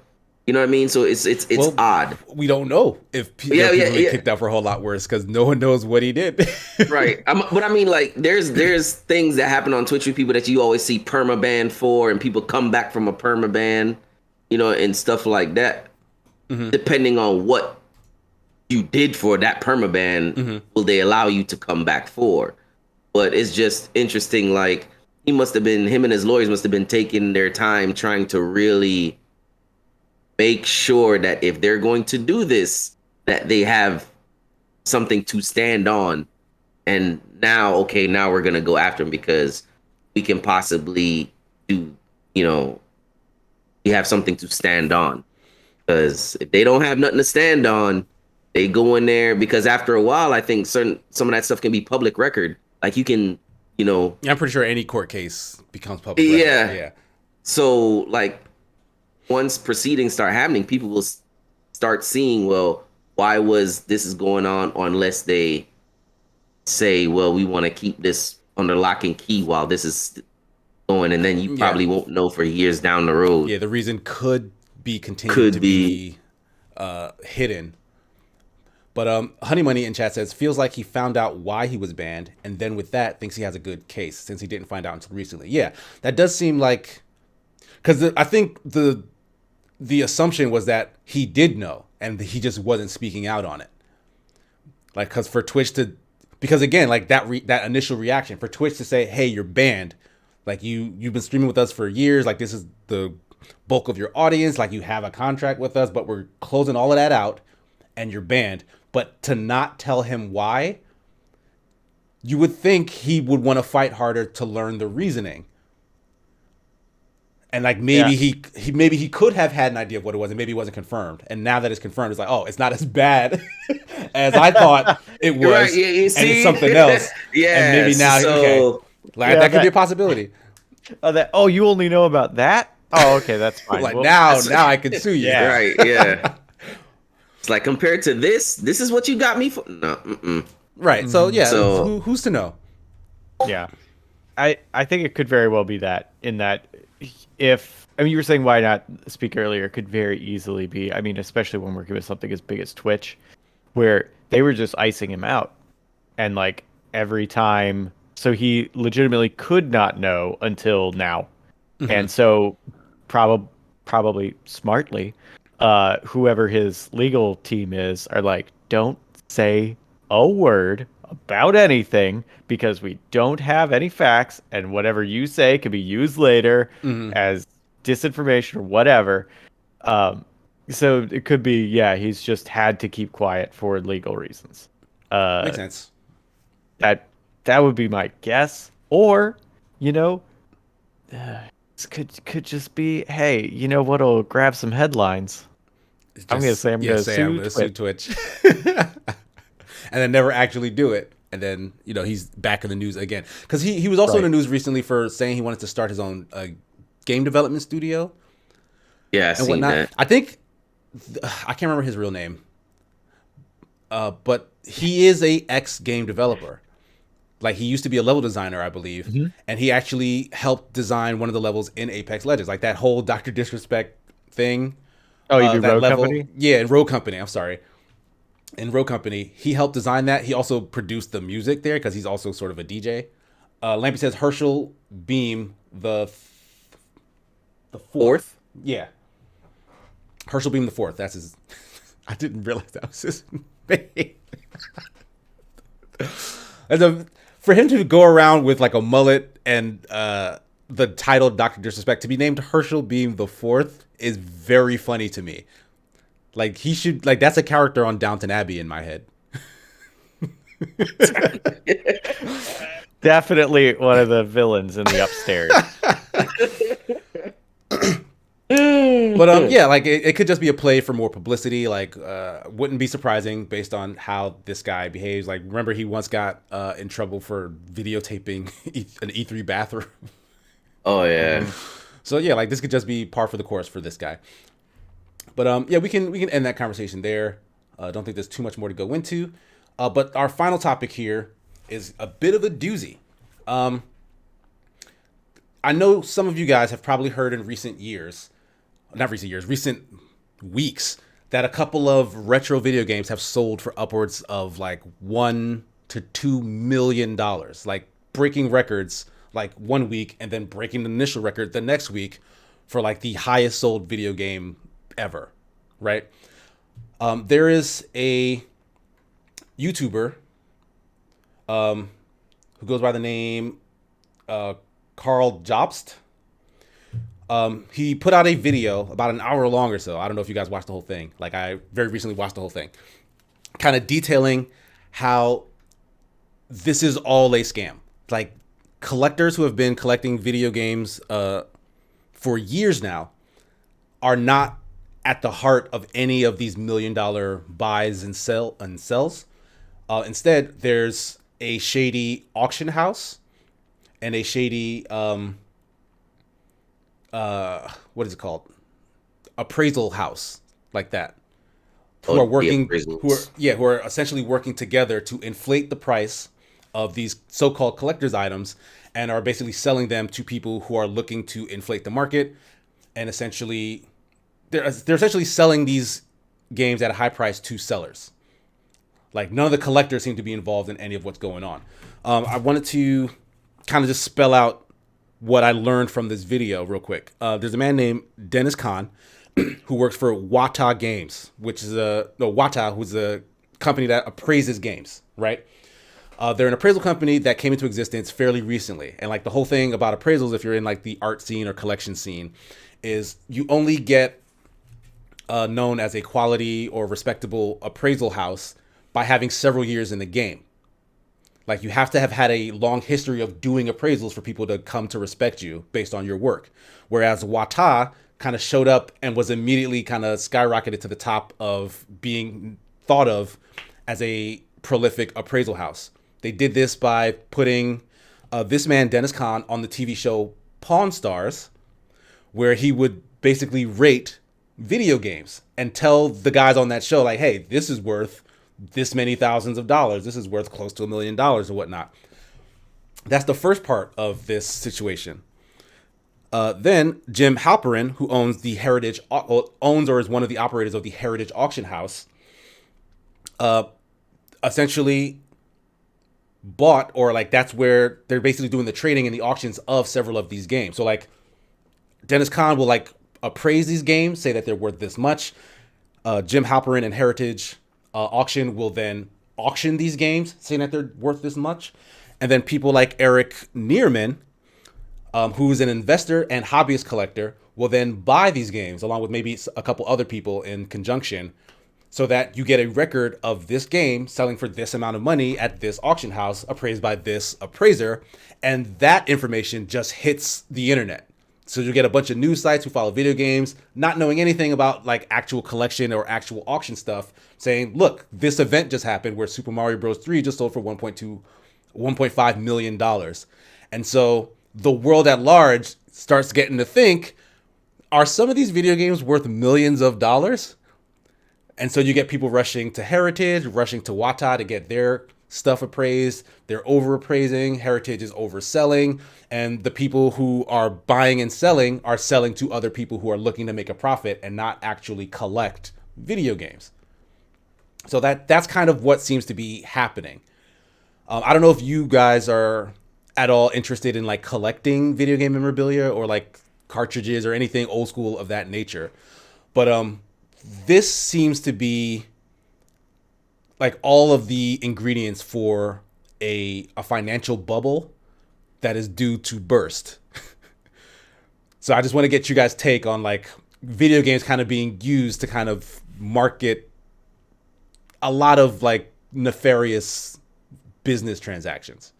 you know what I mean? So it's well, odd. We don't know if people get kicked out for a whole lot worse because no one knows what he did. Right. But I mean, like, there's things that happen on Twitch with people that you always see permaban for, and people come back from a permaban, you know, and stuff like that. Depending on what you did for that permaban, will they allow you to come back for? But it's just interesting. Like him and his lawyers must have been taking their time trying to really make sure that if they're going to do this, that they have something to stand on. And now we're going to go after him because we can possibly do, you know, we have something to stand on. Because if they don't have nothing to stand on, they go in there, because after a while, I think some of that stuff can be public record. Like you can, you know. Yeah, I'm pretty sure any court case becomes public record. Yeah. So like once proceedings start happening, people will start seeing, well, why was this is going on, unless they say, well, we want to keep this under lock and key while this is going, and then you probably won't know for years down the road. Yeah, the reason could continue to be hidden. But Honey Money in chat says, feels like he found out why he was banned, and then with that thinks he has a good case since he didn't find out until recently. Yeah, that does seem like, because I think the assumption was that he did know and he just wasn't speaking out on it. Like, because for Twitch to, because again, like that initial reaction for Twitch to say, hey, you're banned, like you've been streaming with us for years, like this is the bulk of your audience, like you have a contract with us, but we're closing all of that out and you're banned. But to not tell him why, you would think he would want to fight harder to learn the reasoning. And like maybe he could have had an idea of what it was, and maybe it wasn't confirmed. And now that it's confirmed, it's like, oh, it's not as bad as I thought it was, right, and it's something else. And maybe now, that could be a possibility. You only know about that? Oh, okay, that's fine. Like now I can sue you. Yeah. Right? Yeah. It's like, compared to this is what you got me for. No. Right. So who's to know? Yeah, I think it could very well be that. In that, if you were saying why not speak earlier, it could very easily be. I mean, especially when working with something as big as Twitch, where they were just icing him out, and like every time, so he legitimately could not know until now, and so probably smartly, whoever his legal team is are like, don't say a word about anything because we don't have any facts, and whatever you say could be used later as disinformation or whatever. So it could be, he's just had to keep quiet for legal reasons. Makes sense. That would be my guess. Or, could just be, hey, you know what'll grab some headlines? I'm going to say I'm going to sue Twitch. And then never actually do it. and then he's back in the news again because he was also in the news recently for saying he wanted to start his own game development studio. Yeah, I seen that. I think I can't remember his real name, but he is a ex game developer. Like he used to be a level designer, I believe, and he actually helped design one of the levels in Apex Legends, like that whole Dr. Disrespect thing. Oh, you do that Rogue level, Company? yeah, in Rogue Company. I'm sorry, in Rogue Company, he helped design that. He also produced the music there because he's also sort of a DJ. Lampy says Herschel Beam the fourth. Yeah, Herschel Beam the fourth. That's his. I didn't realize that was his name. For him to go around with like a mullet and the title Dr. Disrespect, to be named Herschel Beam the Fourth is very funny to me. Like he should, like that's a character on Downton Abbey in my head. Definitely one of the villains in the upstairs. But yeah, like it could just be a play for more publicity. Like wouldn't be surprising based on how this guy behaves. Like remember he once got in trouble for videotaping an E3 bathroom. Oh yeah. So yeah, like this could just be par for the course for this guy. But yeah, we can end that conversation there. Don't think there's too much more to go into. But our final topic here is a bit of a doozy. I know some of you guys have probably heard in recent weeks, that a couple of retro video games have sold for upwards of like $1 to $2 million, like breaking records like 1 week and then breaking the initial record the next week for like the highest sold video game ever, right? There is a YouTuber who goes by the name Carl Jobst. He put out a video about an hour long or so. I don't know if you guys watched the whole thing. Like I very recently watched the whole thing, kind of detailing how this is all a scam. Like collectors who have been collecting video games for years now are not at the heart of any of these $1 million buys and sells. Instead, there's a shady auction house and a shady what is it called? Appraisal house, like that. Who are essentially working together to inflate the price of these so-called collector's items and are basically selling them to people who are looking to inflate the market, and essentially they're essentially selling these games at a high price to sellers. Like none of the collectors seem to be involved in any of what's going on. I wanted to kind of just spell out what I learned from this video real quick. There's a man named Dennis Kahn who works for Wata Games, which is Wata, who's a company that appraises games, right? They're an appraisal company that came into existence fairly recently. And like the whole thing about appraisals, if you're in like the art scene or collection scene, is you only get known as a quality or respectable appraisal house by having several years in the game. Like you have to have had a long history of doing appraisals for people to come to respect you based on your work. Whereas Wata kind of showed up and was immediately kind of skyrocketed to the top of being thought of as a prolific appraisal house. They did this by putting this man, Dennis Kahn, on the TV show Pawn Stars, where he would basically rate video games and tell the guys on that show, like, hey, this is worth this many thousands of dollars. This is worth close to $1 million or whatnot. That's the first part of this situation. Then Jim Halperin, who owns the Heritage, owns or is one of the operators of the Heritage Auction House, essentially bought, or like that's where they're basically doing the trading and the auctions of several of these games. So like Dennis Kahn will like appraise these games, say that they're worth this much. Jim Halperin and Heritage Auction will then auction these games, saying that they're worth this much. And then people like Eric Neerman, who's an investor and hobbyist collector, will then buy these games along with maybe a couple other people in conjunction, so that you get a record of this game selling for this amount of money at this auction house appraised by this appraiser. And that information just hits the internet. So you get a bunch of news sites who follow video games, not knowing anything about like actual collection or actual auction stuff, saying, look, this event just happened where Super Mario Bros. 3 just sold for $1.5 million. And so the world at large starts getting to think, are some of these video games worth millions of dollars? And so you get people rushing to Heritage, rushing to Wata to get their stuff appraised. They're overappraising. Heritage is overselling. And the people who are buying and selling are selling to other people who are looking to make a profit and not actually collect video games. So that's kind of what seems to be happening. I don't know if you guys are at all interested in like collecting video game memorabilia or like cartridges or anything old school of that nature. But this seems to be like all of the ingredients for a financial bubble that is due to burst. So I just want to get you guys' take on like video games kind of being used to kind of market a lot of like nefarious business transactions.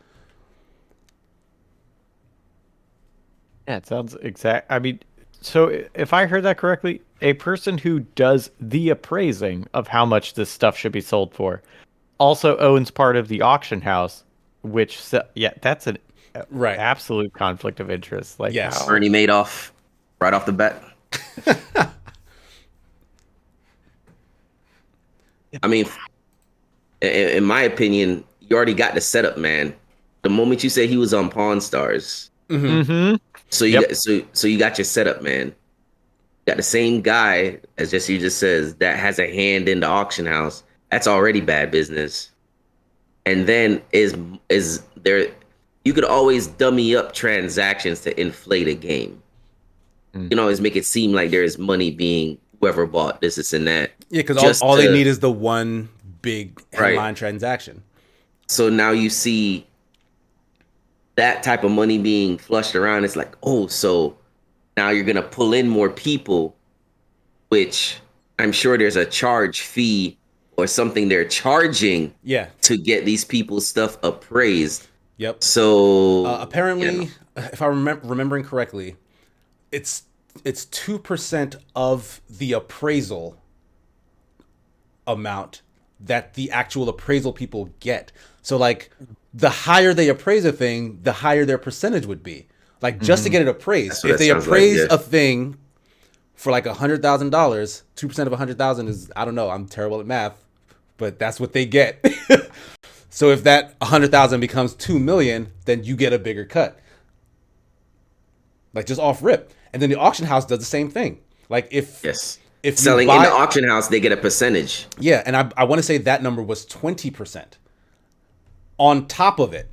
Yeah, it sounds exact. I mean, so if I heard that correctly, a person who does the appraising of how much this stuff should be sold for also owns part of the auction house, which, yeah, that's an Right. absolute conflict of interest. Like, Yes. Bernie Madoff, right off the bat. I mean, in my opinion, you already got the setup, man. The moment you say he was on Pawn Stars, so you got, so you got your setup, man. You got the same guy, as Jesse just says, that has a hand in the auction house. That's already bad business. And then is there? You could always dummy up transactions to inflate a game. You can always make it seem like there is money being whoever bought this and that. Yeah, because all they need is the one big headline transaction. So now you see that type of money being flushed around. It's like, oh, so now you're going to pull in more people, which I'm sure there's a charge fee or something they're charging to get these people's stuff appraised. Yep. So apparently, if I'm remembering correctly, it's 2% of the appraisal amount that the actual appraisal people get. So like the higher they appraise a thing, the higher their percentage would be. Like just to get it appraised. If they appraise a thing for like $100,000, 2% of 100,000 is, I don't know, I'm terrible at math, but that's what they get. So if that 100,000 becomes 2 million, then you get a bigger cut. Like just off rip. And then the auction house does the same thing. Like if selling in the auction house, they get a percentage. Yeah, and I want to say that number was 20% on top of it.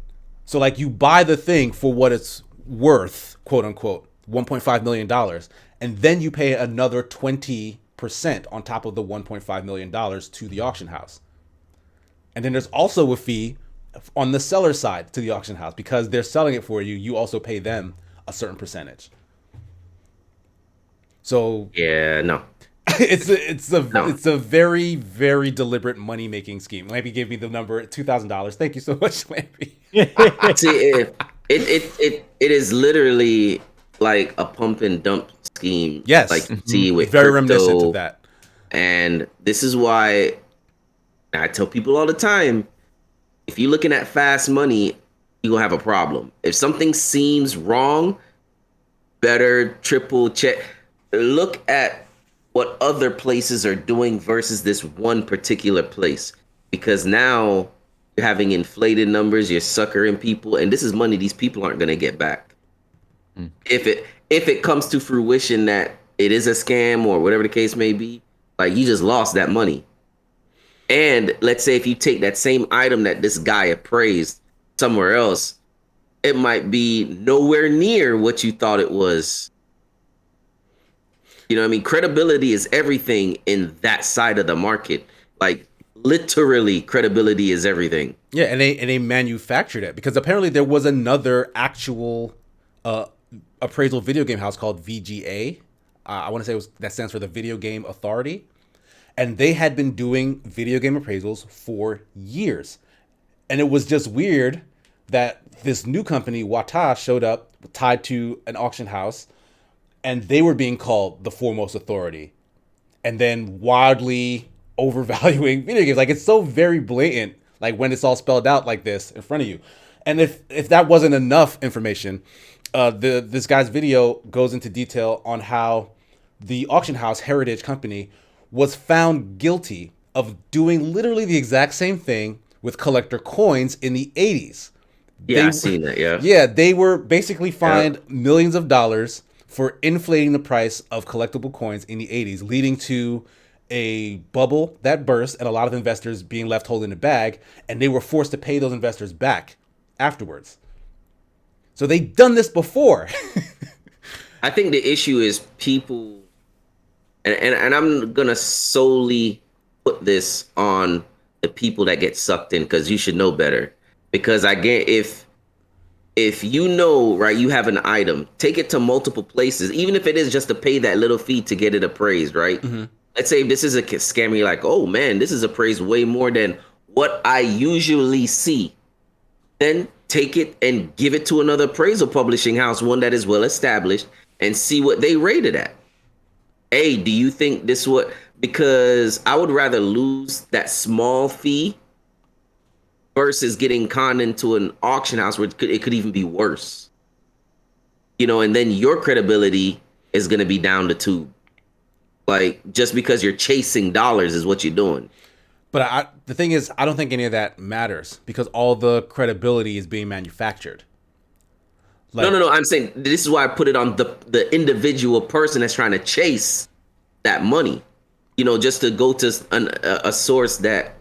So like you buy the thing for what it's worth, quote unquote, $1.5 million, and then you pay another 20% on top of the $1.5 million to the auction house. And then there's also a fee on the seller side to the auction house because they're selling it for you. You also pay them a certain percentage. So yeah, no. It's a very, very deliberate money making scheme. Lampy gave me the number $2,000. Thank you so much, Lampy. See, it is literally like a pump and dump scheme. Yes, like see with very crypto, reminiscent of that. And this is why I tell people all the time: if you're looking at fast money, you're gonna have a problem. If something seems wrong, better triple check. Look at what other places are doing versus this one particular place, because now you're having inflated numbers, you're suckering people, and this is money these people aren't going to get back. If it comes to fruition that it is a scam or whatever the case may be, like you just lost that money. And let's say if you take that same item that this guy appraised somewhere else, it might be nowhere near what you thought it was. You know what I mean? Credibility is everything in that side of the market. Like literally credibility is everything. Yeah, and they manufactured it because apparently there was another actual appraisal video game house called VGA. I want to say that stands for the Video Game Authority. And they had been doing video game appraisals for years. And it was just weird that this new company, Wata, showed up tied to an auction house and they were being called the foremost authority, and then wildly overvaluing video games. Like, it's so very blatant, like when it's all spelled out like this in front of you. And if that wasn't enough information, this guy's video goes into detail on how the auction house Heritage Company was found guilty of doing literally the exact same thing with collector coins in the 80s. Yeah, I've seen that, yeah. Yeah, they were basically fined millions of dollars for inflating the price of collectible coins in the 80s, leading to a bubble that burst and a lot of investors being left holding the bag, and they were forced to pay those investors back afterwards. So they've done this before. I think the issue is people, and I'm gonna solely put this on the people that get sucked in, because you should know better. Because I get, if you know, right, you have an item, take it to multiple places, even if it is just to pay that little fee to get it appraised, right? Mm-hmm. Let's say if this is a scam, you're like, oh man, this is appraised way more than what I usually see. Then take it and give it to another appraisal publishing house, one that is well established, and see what they rated at. Hey, do you think this what? Because I would rather lose that small fee versus getting conned into an auction house where it could even be worse. And then your credibility is going to be down the tube. Like, just because you're chasing dollars is what you're doing. But the thing is, I don't think any of that matters, because all the credibility is being manufactured. Like, no. I'm saying this is why I put it on the individual person that's trying to chase that money. Just to go to a source that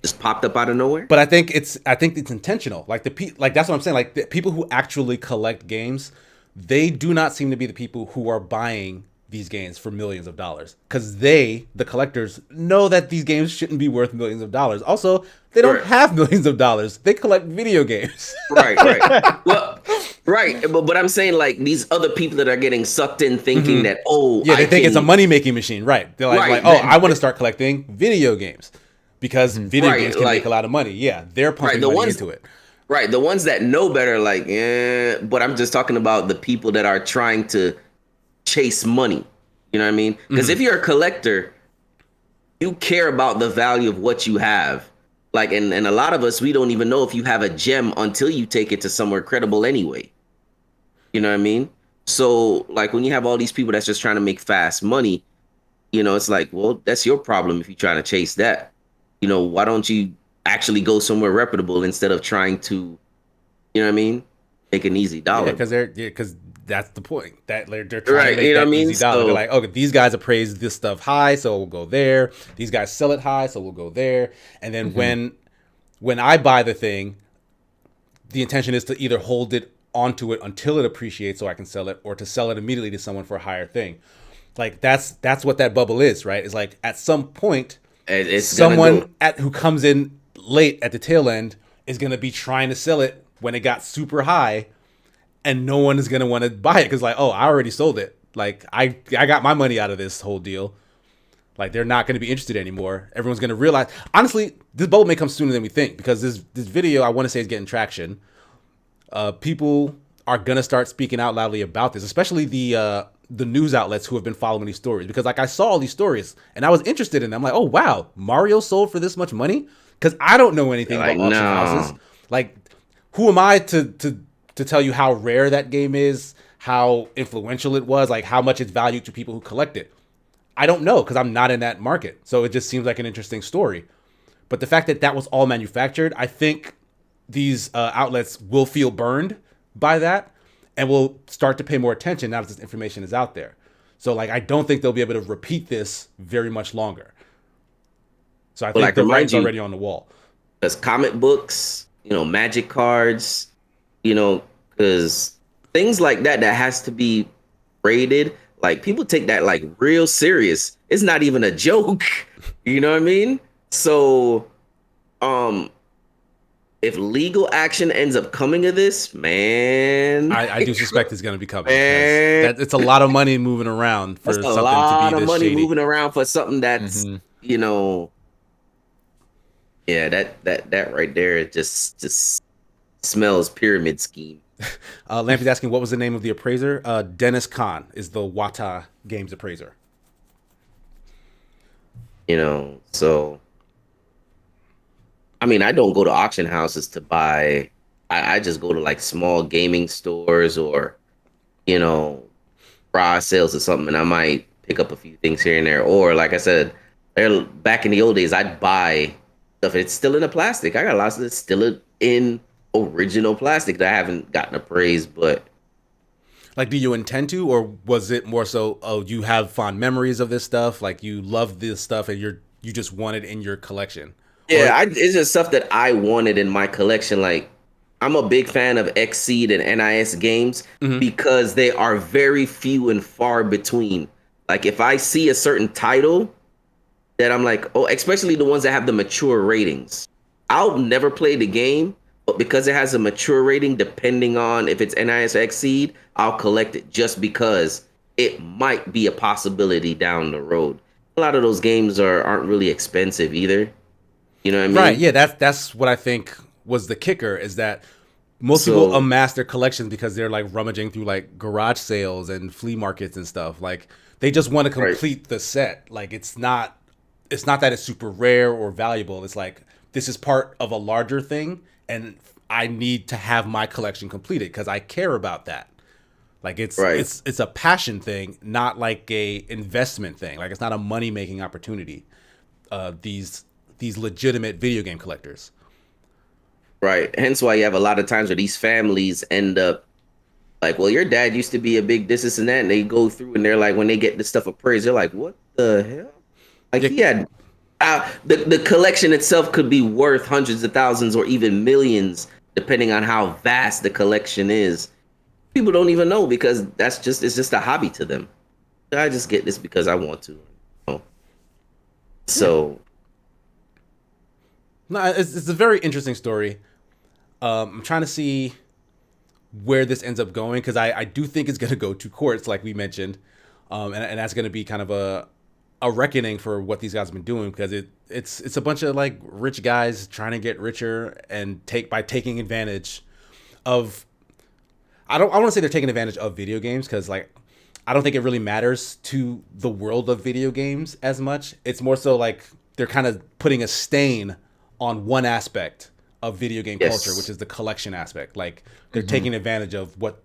just popped up out of nowhere. But I think it's intentional. Like that's what I'm saying. Like, the people who actually collect games, they do not seem to be the people who are buying these games for millions of dollars, because the collectors, know that these games shouldn't be worth millions of dollars. Also, they don't have millions of dollars. They collect video games. Right. Well, right. But I'm saying, like, these other people that are getting sucked in thinking that, they think it's a money-making machine. Right. They're like, I want to start collecting video games because video games can make a lot of money. Yeah, they're pumping money into it. Right. The ones that know better, like, but I'm just talking about the people that are trying to chase money. You know what I mean? Because if you're a collector, you care about the value of what you have. Like, and a lot of us, we don't even know if you have a gem until you take it to somewhere credible anyway. You know what I mean? So, like, when you have all these people that's just trying to make fast money, it's like, well, that's your problem if you're trying to chase that. Why don't you actually go somewhere reputable instead of trying to, make an easy dollar? Because that's the point. That they're trying to make that easy dollar. They're like, okay, these guys appraise this stuff high, so we'll go there. These guys sell it high, so we'll go there. And then when I buy the thing, the intention is to either hold it onto it until it appreciates so I can sell it, or to sell it immediately to someone for a higher thing. Like, that's what that bubble is, right? It's like, at some point, it's someone who comes in late at the tail end is going to be trying to sell it when it got super high, and no one is going to want to buy it because, like, oh, I already sold it. Like, I got my money out of this whole deal. Like, they're not going to be interested anymore. Everyone's going to realize. Honestly, this bubble may come sooner than we think, because this video, I want to say, is getting traction. People are going to start speaking out loudly about this, especially the news outlets who have been following these stories. Because, like, I saw all these stories, and I was interested in them. I'm like, oh, wow, Mario sold for this much money? Because I don't know anything about auction houses. Like, who am I to tell you how rare that game is, how influential it was, like how much it's valued to people who collect it? I don't know, because I'm not in that market. So it just seems like an interesting story. But the fact that was all manufactured, I think these outlets will feel burned by that and will start to pay more attention now that this information is out there. So, like, I don't think they'll be able to repeat this very much longer. So I think the writing's already on the wall. Because comic books, magic cards, because things like that has to be rated. Like, people take that, like, real serious. It's not even a joke. You know what I mean? So, if legal action ends up coming to this, man, I do suspect it's going to be coming. It's a lot of money moving around for something to be this shady. A lot of money moving around for something that's, yeah, that right there just smells pyramid scheme. Lampy's asking what was the name of the appraiser. Dennis Kahn is the Wata Games appraiser. So I mean, I don't go to auction houses to buy. I just go to like small gaming stores or you know raw sales or something, and I might pick up a few things here and there. Or like I said, back in the old days, I'd buy stuff. It's still in the plastic. I got lots of it still in original plastic that I haven't gotten appraised, but Like, do you intend to, or was it more so? Oh, you have fond memories of this stuff. Like, you love this stuff, and you just want it in your collection. Or yeah, it's just stuff that I wanted in my collection. Like, I'm a big fan of Xseed and NIS games because they are very few and far between. Like, if I see a certain title that I'm like, oh, especially the ones that have the mature ratings, I'll never play the game, but because it has a mature rating, depending on if it's NIS or Xseed, I'll collect it just because it might be a possibility down the road. A lot of those games aren't really expensive either. You know what I mean? right, yeah, that's what I think was the kicker is that most people So, amass their collections because they're like rummaging through like garage sales and flea markets and stuff. Like, they just want to right, complete the set. Like, it's not that it's super rare or valuable. It's like this is part of a larger thing, and I need to have my collection completed because I care about that. Like, it's right, it's it's a passion thing, not like a investment thing. Like, it's not a money making opportunity. These legitimate video game collectors. right. Hence why you have a lot of times where these families end up like, well, your dad used to be a big this and that, and they go through and they're like, when they get this stuff appraised, they're like, what the hell? Like Yeah, he had the collection itself could be worth hundreds of thousands or even millions, depending on how vast the collection is. People don't even know because it's just a hobby to them. I just get this because I want to. yeah. So No, it's a very interesting story. I'm trying to see where this ends up going because I do think it's going to go to courts, like we mentioned, and that's going to be kind of a reckoning for what these guys have been doing because it's a bunch of like rich guys trying to get richer and taking advantage of. I want to say they're taking advantage of video games because like I don't think it really matters to the world of video games as much. It's more so like they're kind of putting a stain on one aspect of video game culture, which yes, is the collection aspect. Like they're taking advantage of what,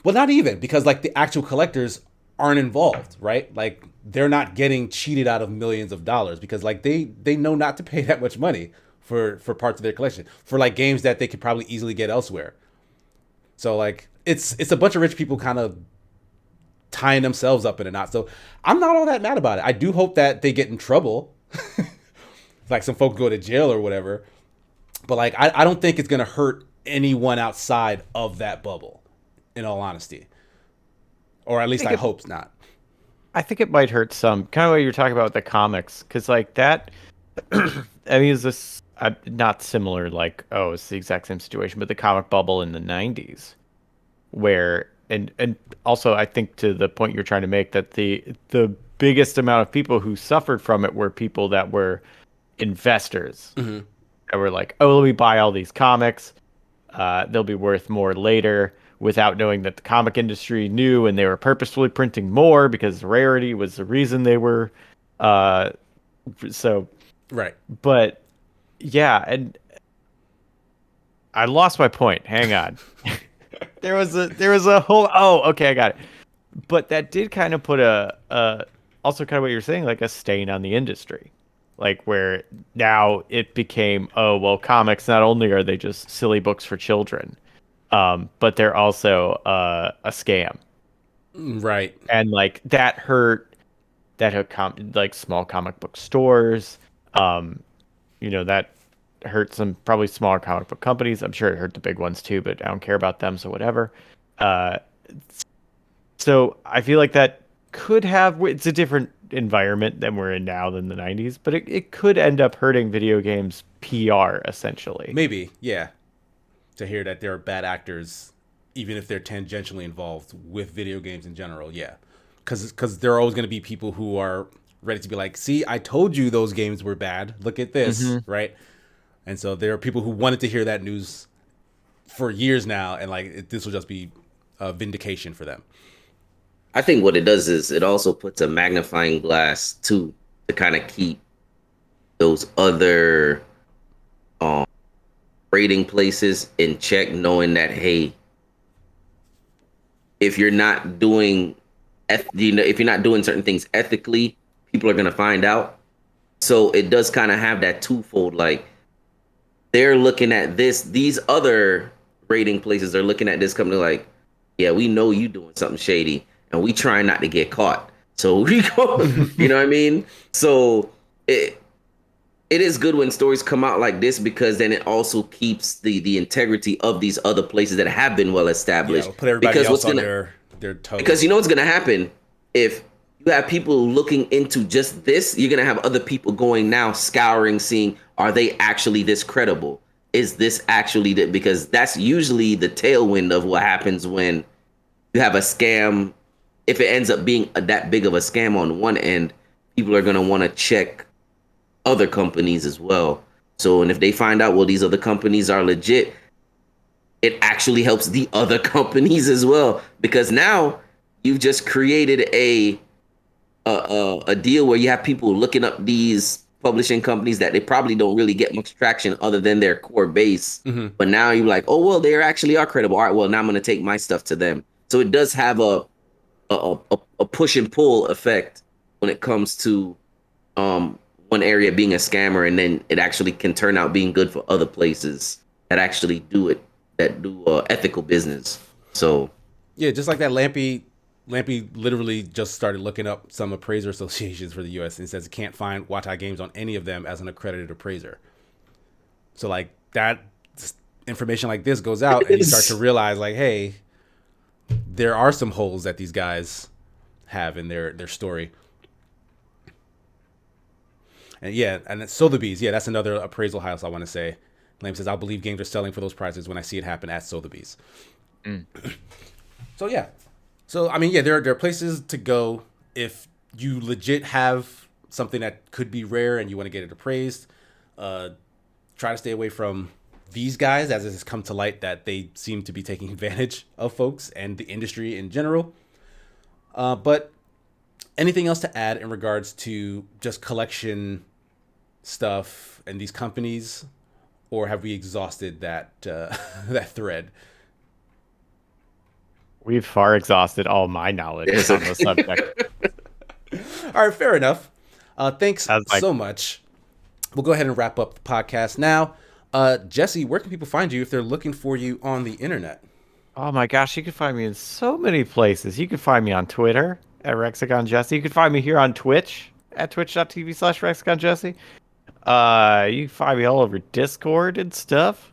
well, not even because like the actual collectors aren't involved, right? Like they're not getting cheated out of millions of dollars because like they know not to pay that much money for parts of their collection for like games that they could probably easily get elsewhere. So like it's a bunch of rich people kind of tying themselves up in a knot. So I'm not all that mad about it. I do hope that they get in trouble, like some folks go to jail or whatever. But like I don't think it's gonna hurt anyone outside of that bubble, in all honesty, or at I least think I it, hope not. I think it might hurt some. Kind of what you're talking about with the comics, because like that. I mean, is this not similar? Like, oh, it's the exact same situation, but the comic bubble in the '90s, where and also I think to the point you're trying to make that the biggest amount of people who suffered from it were people that were investors Hmm. that were like, oh, let me buy all these comics. They'll be worth more later, without knowing that the comic industry knew and they were purposefully printing more because rarity was the reason they were. Uh, so, Right. but yeah, and I lost my point. Hang on. There was a whole, oh, okay, I got it. But that did kind of put a also kind of what you're saying, like a stain on the industry. Like where now it became, oh well, comics not only are they just silly books for children, but they're also a scam. Right. And like that hurt like small comic book stores. Um, that hurt some probably smaller comic book companies. I'm sure it hurt the big ones too, but I don't care about them, so whatever. Uh, so I feel like that could have it's a different environment than we're in now than the 90s, but it could end up hurting video games PR essentially. Maybe. Yeah. To hear that there are bad actors, even if they're tangentially involved with video games in general. Yeah. Because there are always going to be people who are ready to be like, see, I told you those games were bad. Look at this. Hmm. Right. And so there are people who wanted to hear that news for years now, and like this will just be a vindication for them. I think what it does is it also puts a magnifying glass too to kind of keep those other rating places in check, knowing that, hey, if you're not doing if you're not doing certain things ethically, people are going to find out. So it does kind of have that twofold, like they're looking at these other rating places are looking at this company like, yeah, we know you doing something shady and we trying not to get caught. So we go, you know what I mean? So it is good when stories come out like this, because then it also keeps the integrity of these other places that have been well established. Yeah, put everybody else on their toes. Because you know what's gonna happen if you have people looking into just this, you're gonna have other people going now scouring, seeing, are they actually this credible? Is this actually that? Because that's usually the tailwind of what happens when you have a scam. If it ends up being that big of a scam on one end, people are gonna want to check other companies as well. So, and if they find out, well, these other companies are legit, it actually helps the other companies as well, because now you've just created a deal where you have people looking up these publishing companies that they probably don't really get much traction other than their core base. Mm-hmm. But now you're like, oh, well, they actually are credible. All right, well, now I'm going to take my stuff to them. So it does have a push and pull effect when it comes to one area being a scammer, and then it actually can turn out being good for other places that actually do it, that do ethical business. So yeah, just like that, Lampy literally just started looking up some appraiser associations for the U.S. and says it can't find Watch Eye Games on any of them as an accredited appraiser. So like that information like this goes out, and you start to realize like, hey, there are some holes that these guys have in their story. And yeah, and Sotheby's, yeah, that's another appraisal house I want to say. Lamb says, I'll believe games are selling for those prices when I see it happen at Sotheby's. So yeah. So, I mean, yeah, there are places to go if you legit have something that could be rare and you want to get it appraised. Try to stay away from these guys, as it has come to light that they seem to be taking advantage of folks and the industry in general. But anything else to add in regards to just collection stuff and these companies, or have we exhausted that that thread? We've far exhausted all my knowledge on the subject. All right, fair enough. Thanks so much. We'll go ahead and wrap up the podcast now. Jesse, where can people find you if they're looking for you on the internet? Oh my gosh, you can find me in so many places. You can find me on Twitter at RexagonJesse. You can find me here on Twitch at twitch.tv/RexagonJesse. You can find me all over Discord and stuff.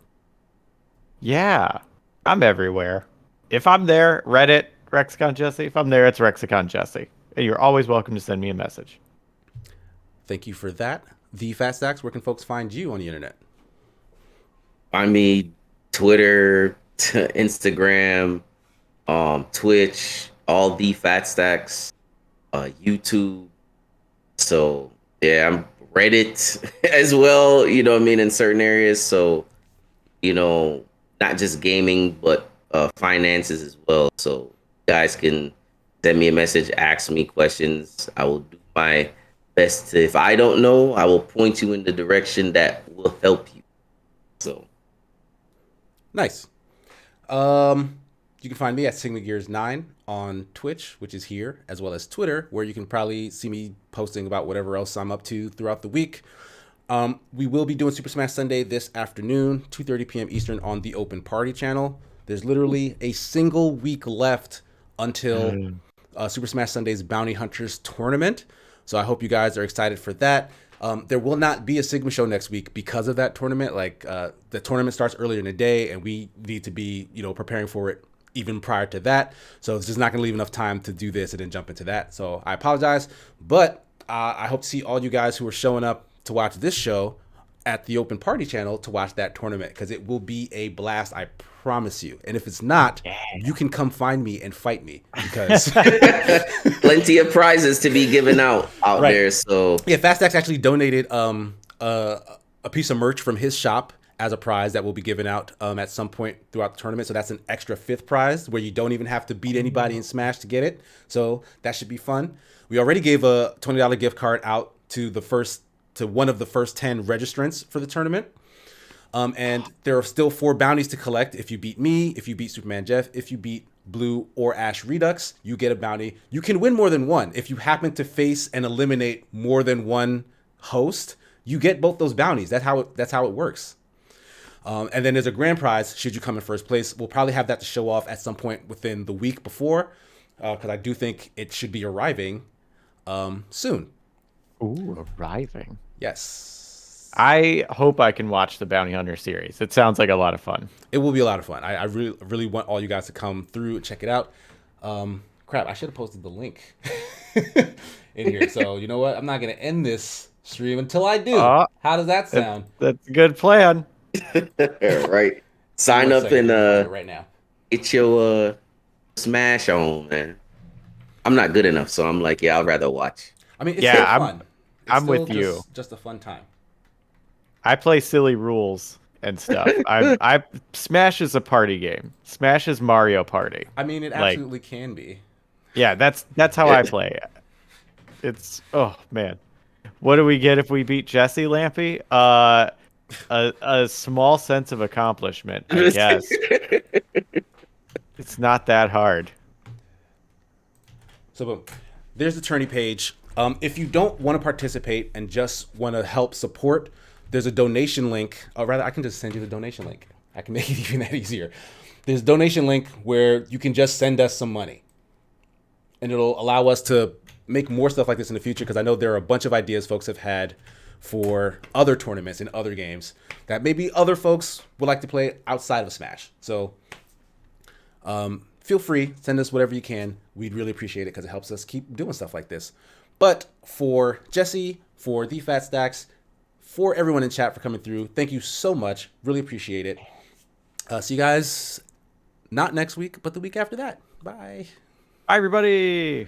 Yeah, I'm everywhere. If I'm there, Reddit, RexagonJesse. If I'm there, it's RexagonJesse. And you're always welcome to send me a message. Thank you for that. The Fat Stacks, where can folks find you on the internet? Find me Twitter, Instagram, Twitch, all the Fat Stacks, YouTube. So yeah, I'm Reddit as well, you know what I mean, in certain areas. So, you know, not just gaming, but finances as well. So you guys can send me a message, ask me questions. I will do my best to, if I don't know, I will point you in the direction that will help you. So nice. You can find me at SigmaGears9 on Twitch, which is here, as well as Twitter, where you can probably see me posting about whatever else I'm up to throughout the week. We will be doing Super Smash Sunday this afternoon, 2:30 p.m. Eastern on the Open Party channel. There's literally a single week left until Super Smash Sunday's Bounty Hunters tournament. So I hope you guys are excited for that. There will not be a Sigma show next week because of that tournament. Like the tournament starts earlier in the day, and we need to be, preparing for it even prior to that. So it's just not going to leave enough time to do this and then jump into that. So I apologize, but I hope to see all you guys who are showing up to watch this show at the Open Party channel to watch that tournament, because it will be a blast, I promise you. And if it's not, you can come find me and fight me, because plenty of prizes to be given out there. So yeah, FastX actually donated a piece of merch from his shop as a prize that will be given out at some point throughout the tournament. So that's an extra 5th prize where you don't even have to beat anybody in Smash to get it. So that should be fun. We already gave a $20 gift card out to one of the first 10 registrants for the tournament. And there are still 4 bounties to collect. If you beat me, if you beat Superman Jeff, if you beat Blue or Ash Redux, you get a bounty. You can win more than one. If you happen to face and eliminate more than one host, you get both those bounties. That's how it works. And then there's a grand prize should you come in first place. We'll probably have that to show off at some point within the week before, because I do think it should be arriving soon. Ooh, arriving. Yes. I hope I can watch the Bounty Hunter series. It sounds like a lot of fun. It will be a lot of fun. I really want all you guys to come through and check it out. Crap, I should have posted the link in here. So you know what? I'm not going to end this stream until I do. How does that sound? That's a good plan. Right. Sign up and right now. Get your Smash on, man. I'm not good enough, so I'm like, yeah, I'd rather watch. I mean, it's still fun. I'm with you. Just a fun time. I play silly rules and stuff. I Smash is a party game. Smash is Mario Party. I mean, it absolutely can be. Yeah, that's how I play. It's man, what do we get if we beat Jesse Lampy? A small sense of accomplishment, I guess. It's not that hard. So boom, there's the tourney page. If you don't want to participate and just want to help support, there's a donation link. Or rather, I can just send you the donation link. I can make it even that easier. There's a donation link where you can just send us some money. And it'll allow us to make more stuff like this in the future, because I know there are a bunch of ideas folks have had for other tournaments and other games that maybe other folks would like to play outside of Smash. So feel free, send us whatever you can. We'd really appreciate it because it helps us keep doing stuff like this. But for Jesse, for the Fat Stacks, for everyone in chat for coming through, thank you so much. Really appreciate it. See you guys not next week, but the week after that. Bye. Bye, everybody.